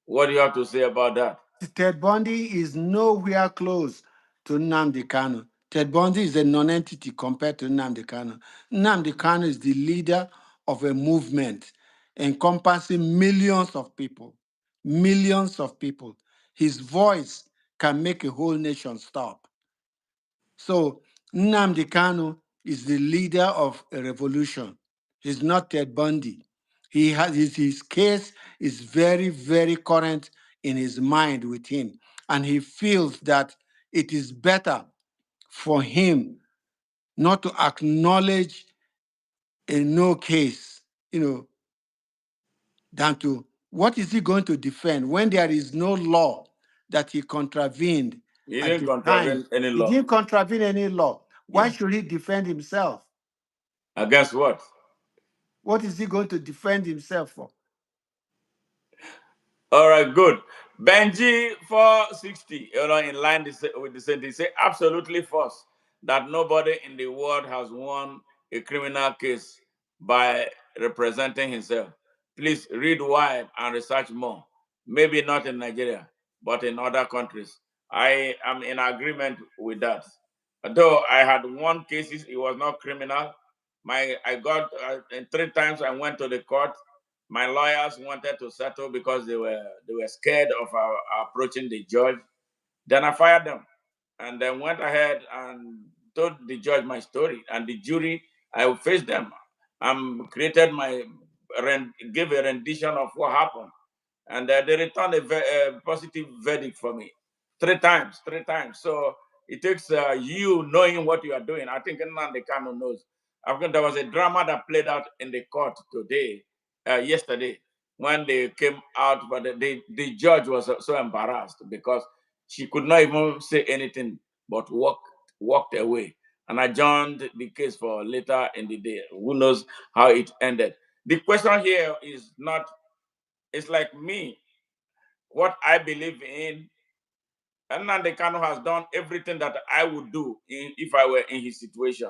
What do you have to say about that? Ted Bundy is nowhere close to Nnamdi Kanu. Ted Bundy is a non-entity compared to Nnamdi Kanu. Nnamdi Kanu is the leader of a movement encompassing millions of people. Millions of people. His voice can make a whole nation stop. So Nnamdi Kanu is the leader of a revolution. He's not Ted Bundy. His case is very, very current in his mind with him. And he feels that it is better for him not to acknowledge a no case, than to what is he going to defend when there is no law that he contravened He at didn't the time? contravene any He law. didn't contravene any law. Why Yeah. should he defend himself? Against what? What is he going to defend himself for? All right, good. Benji 460, in line with the same thing, say absolutely false that nobody in the world has won a criminal case by representing himself. Please read wide and research more. Maybe not in Nigeria, but in other countries. I am in agreement with that. Though I had won cases, it was not criminal. I got three times I went to the court. My lawyers wanted to settle because they were scared of our approaching the judge. Then I fired them, and then went ahead and told the judge my story, and the jury. I faced them. Created my gave a rendition of what happened, and they returned a positive verdict for me three times. So it takes you knowing what you are doing. I think Nnamdi Kanu knows. I think there was a drama that played out in the court today, yesterday, when they came out, but the judge was so embarrassed because she could not even say anything but walked away and adjourned the case for later in the day. Who knows how it ended? The question here is not, it's like me, what I believe in. Nnamdi Kanu has done everything that I would do if I were in his situation.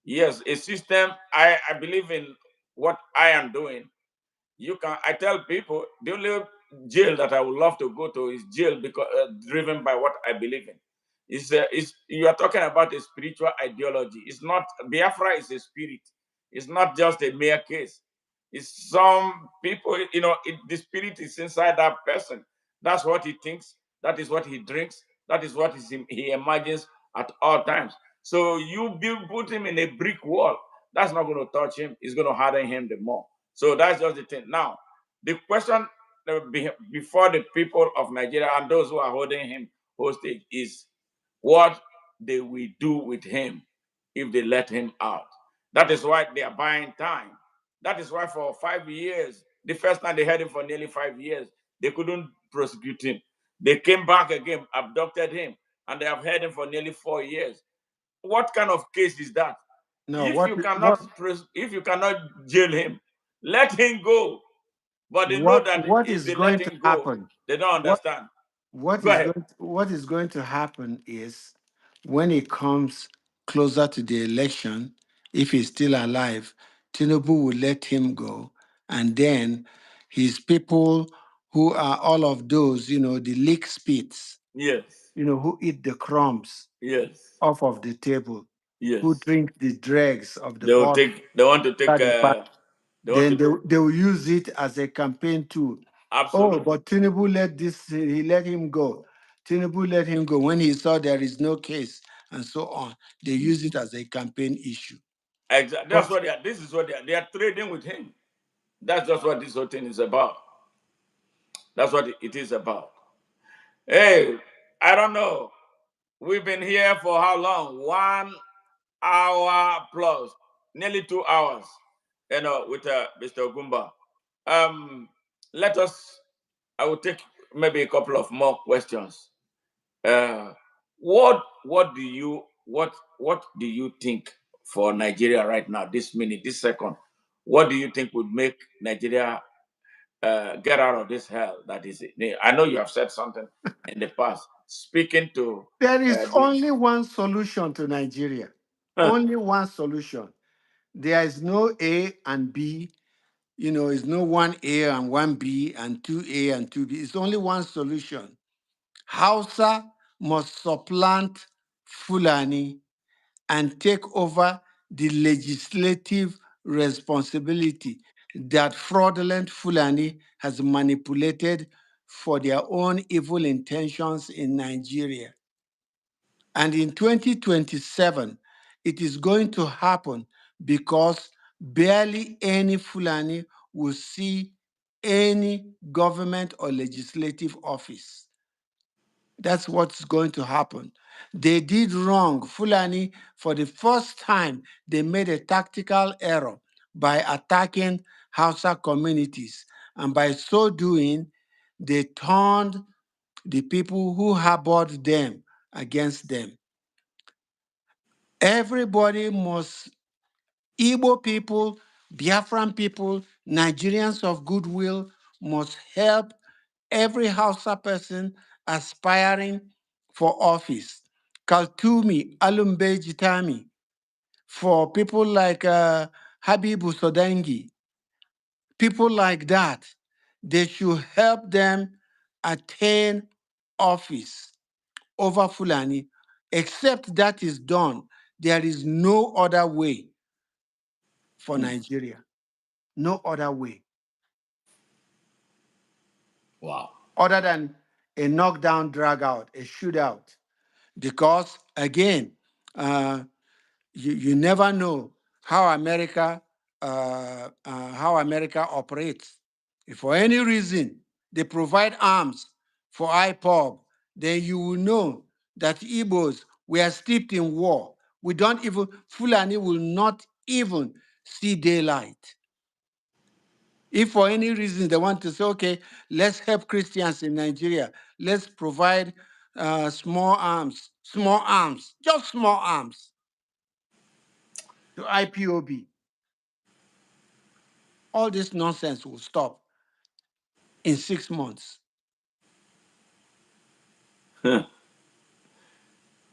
Yes, a system, I believe in what I am doing. I tell people the only jail that I would love to go to is jail because driven by what I believe in. Is You are talking about a spiritual ideology. It's not Biafra is a spirit. It's not just a mere case. It's some people, the spirit is inside that person. That's what he thinks. That is what he drinks. That is what he imagines at all times. So put him in a brick wall. That's not going to touch him. It's going to harden him the more. So that's just the thing. Now, the question before the people of Nigeria and those who are holding him hostage is what they will do with him if they let him out. That is why they are buying time. That is why for 5 years, the first time they had him for nearly 5 years, they couldn't prosecute him. They came back again, abducted him, and they have had him for nearly 4 years. What kind of case is that? No, If you cannot jail him, let him go. But they know that what if is they let going to him go, happen? they don't What understand. Go ahead. what is going to happen is when it comes closer to the election, if he's still alive, Tinubu will let him go, and then his people who are all of those, the leak spits, Yes. who eat the crumbs Yes. off of the table, who Yes. drink the dregs of the They will bottle take. They want to take. that they pass, They want then to. they will use it as a campaign tool. Oh, Absolutely. but Tinubu he let him go. Tinubu let him go when he saw there is no case and so on. They use it as a campaign issue. Exactly. But That's what they are. This is what they are. They are trading with him. That's just what this whole thing is about. That's what it is about. Hey, I don't know. We've been here for how long? 1 hour plus, nearly 2 hours. With Mr. Ogumba. Um, Let us. I will take maybe a couple of more questions. Uh, what do you think for Nigeria right now? This minute, this second, what do you think would make Nigeria get out of this hell that is it? I know you have said something in the past. Speaking to there is the only one solution to Nigeria. huh, Only one solution. There is no A and B. It's no one A and one B and two A and two B. It's only one solution. Hausa must supplant Fulani and take over the legislative responsibility that fraudulent Fulani has manipulated for their own evil intentions in Nigeria. And in 2027, it is going to happen because barely any Fulani will see any government or legislative office. That's what's going to happen. They did wrong. Fulani, for the first time, they made a tactical error by attacking Hausa communities. And by so doing, they turned the people who harbored them against them. Everybody must, Igbo people, Biafran people, Nigerians of goodwill must help every Hausa person aspiring for office. Kaltumi, Alumbe Jitami, for people like Habibu Sodangi, people like that, they should help them attain office over Fulani. Except that is done, there is no other way for Nigeria. No other way Wow. other than a knockdown, drag out, a shootout. Because again, uh, you never know how America operates. If for any reason they provide arms for IPOB, then you will know that Igbos were steeped in war. We don't even Fulani will not even see daylight. If for any reason they want to say, okay, let's help Christians in Nigeria, let's provide small arms, just small arms to IPOB, all this nonsense will stop in 6 months.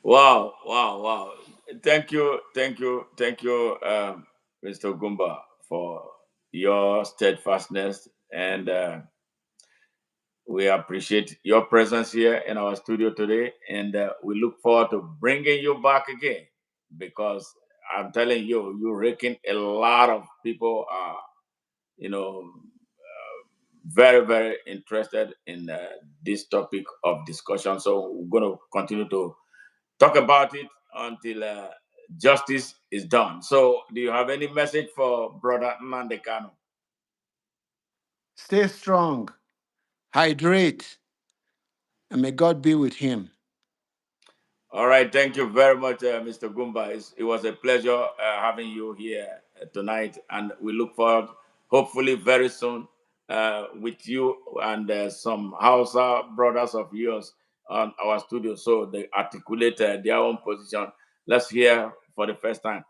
Wow, wow, wow. Thank you, Mr. Gumba, for your steadfastness. And we appreciate your presence here in our studio today. And we look forward to bringing you back again because I'm telling you, you're raking a lot of people, you know, very, very interested in this topic of discussion. So we're going to continue to talk about it until justice is done. So, do you have any message for Brother Nnamdi Kanu? Stay strong, hydrate, and may God be with him. All right, thank you very much, Mr. Gumba. It was a pleasure having you here tonight, and we look forward, hopefully, very soon with you and some Hausa brothers of yours on our studio so they articulate their own position. Let's hear for the first time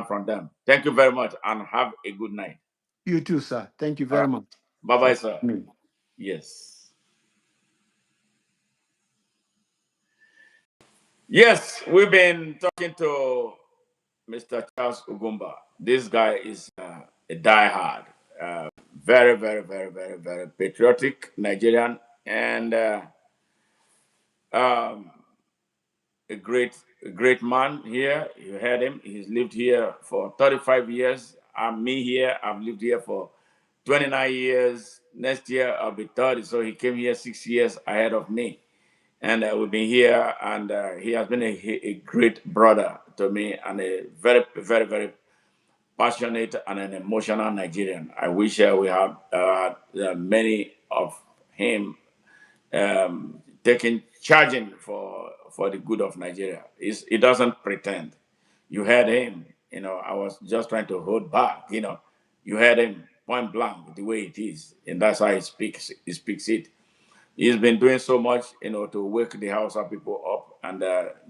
from them. Thank you very much, and have a good night. You too, sir. Thank you All very right. much Bye bye, for sir. me. Yes. Yes, we've been talking to Mr. Charles Ugumba. This guy is a diehard, very, very, very, very, very patriotic Nigerian, and um, a great, a great man here. You heard him. He's lived here for 35 years. I'm me here. I've lived here for 29 years. Next year I'll be 30. So he came here 6 years ahead of me. And we've been here, and he has been a great brother to me and a very, very, very passionate and an emotional Nigerian. I wish we have many of him taking charging for the good of Nigeria. He doesn't pretend. You heard him. I was just trying to hold back. You heard him point blank the way it is, and that's how he speaks. He speaks it. He's been doing so much, to wake the Hausa people up, and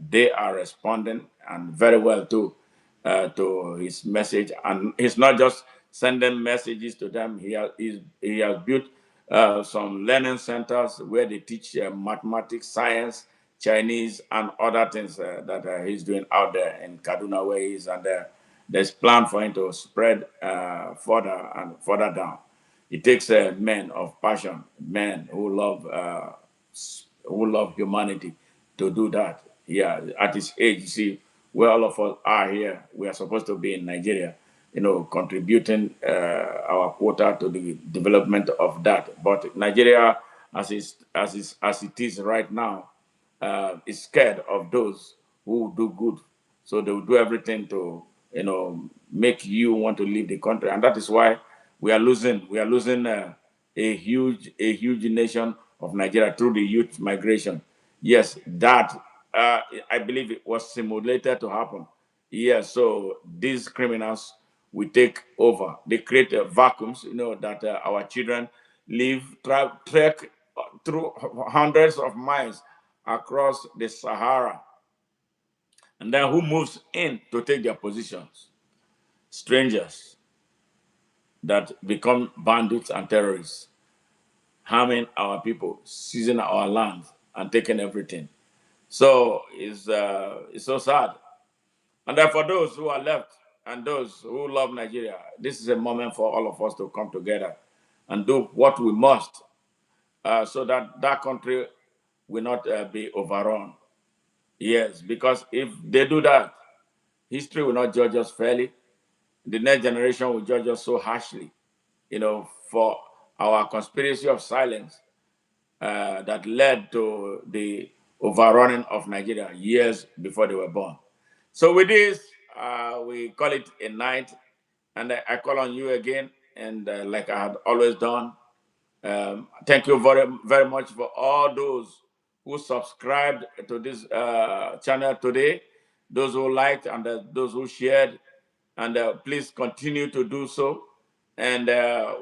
they are responding and very well too to his message. And he's not just sending messages to them. He has built some learning centers where they teach mathematics, science, Chinese, and other things that he's doing out there in Kaduna where he is, and there's plan for him to spread further and further down. It takes men of passion, men who love humanity to do that. Yeah, at his age, you see, where all of us are here, we are supposed to be in Nigeria, contributing our quota to the development of that. But Nigeria, as it is right now, is scared of those who do good. So they will do everything to, make you want to leave the country, and that is why we are losing a huge nation of Nigeria through the youth migration. Yes, that I believe it was simulated to happen. Yes, so these criminals will take over. They create vacuums, that our children live, trek through hundreds of miles across the Sahara, and then who moves in to take their positions? Strangers that become bandits and terrorists, harming our people, seizing our land, and taking everything. So it's so sad. And then for those who are left and those who love Nigeria, this is a moment for all of us to come together and do what we must, so that that country will not be overrun. Yes, because if they do that, history will not judge us fairly. The next generation will judge us so harshly, for our conspiracy of silence that led to the overrunning of Nigeria years before they were born. So with this, we call it a night, and I call on you again, and like I had always done, thank you very, very much for all those who subscribed to this channel today, those who liked, and those who shared, and please continue to do so. And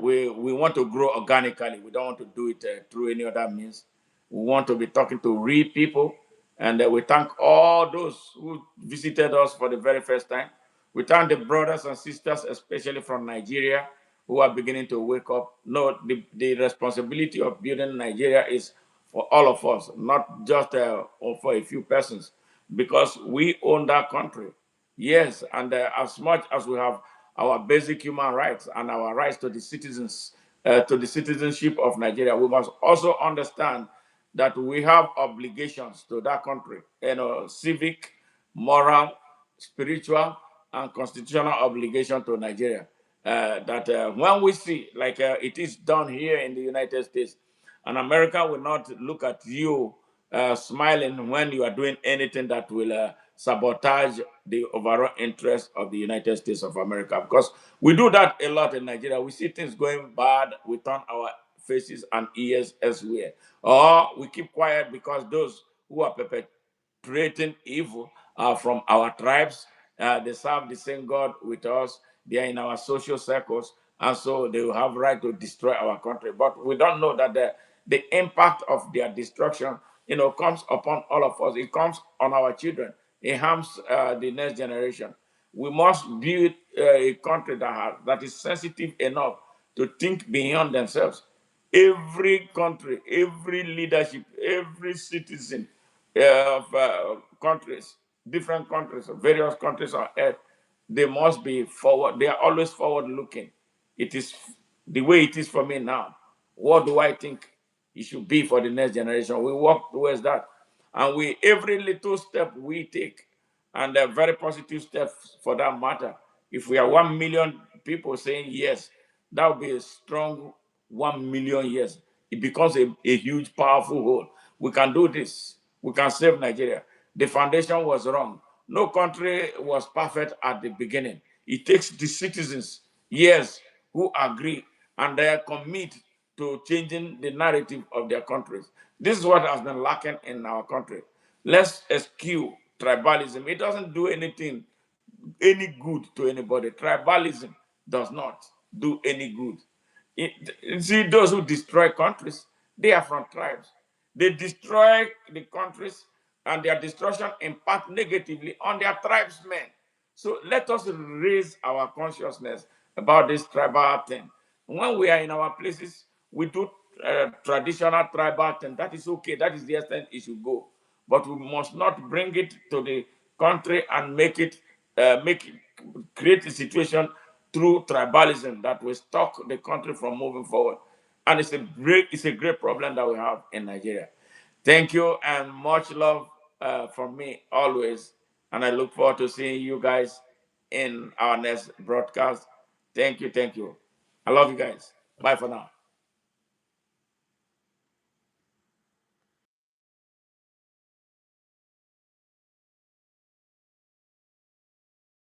we want to grow organically. We don't want to do it through any other means. We want to be talking to real people, and we thank all those who visited us for the very first time. We thank the brothers and sisters, especially from Nigeria, who are beginning to wake up. No, the responsibility of building Nigeria is for all of us, not just or for a few persons, because we own that country. Yes, and as much as we have our basic human rights and our rights to the citizens, to the citizenship of Nigeria, we must also understand that we have obligations to that country, civic, moral, spiritual, and constitutional obligation to Nigeria. That when we see, like it is done here in the United States, and America will not look at you smiling when you are doing anything that will sabotage the overall interest of the United States of America. Because we do that a lot in Nigeria. We see things going bad, we turn our faces and ears elsewhere. Or we keep quiet because those who are perpetrating evil are from our tribes. They serve the same God with us. They are in our social circles, and so they will have right to destroy our country. But we don't know that the impact of their destruction, comes upon all of us. It comes on our children. It harms the next generation. We must build a country that is sensitive enough to think beyond themselves. Every country, every leadership, every citizen of countries, different countries, various countries on earth, they must be forward. They are always forward looking. It is the way it is for me now. What do I think it should be for the next generation? We work towards that. And every little step we take, and a very positive step for that matter, if we are 1 million people saying yes, that would be a strong 1 million yes. It becomes a huge, powerful whole. We can do this. We can save Nigeria. The foundation was wrong. No country was perfect at the beginning. It takes the citizens, yes, who agree and they commit to changing the narrative of their countries. This is what has been lacking in our country. Let's eschew tribalism. It doesn't do anything, any good to anybody. Tribalism does not do any good. You see, those who destroy countries, they are from tribes. They destroy the countries, and their destruction impact negatively on their tribesmen. So let us raise our consciousness about this tribal thing. When we are in our places, we do traditional tribal thing. That is okay. That is the extent it should go. But we must not bring it to the country and make it create a situation through tribalism that will stop the country from moving forward. And it's a great problem that we have in Nigeria. Thank you and much love from me always. And I look forward to seeing you guys in our next broadcast. Thank you. Thank you. I love you guys. Bye for now.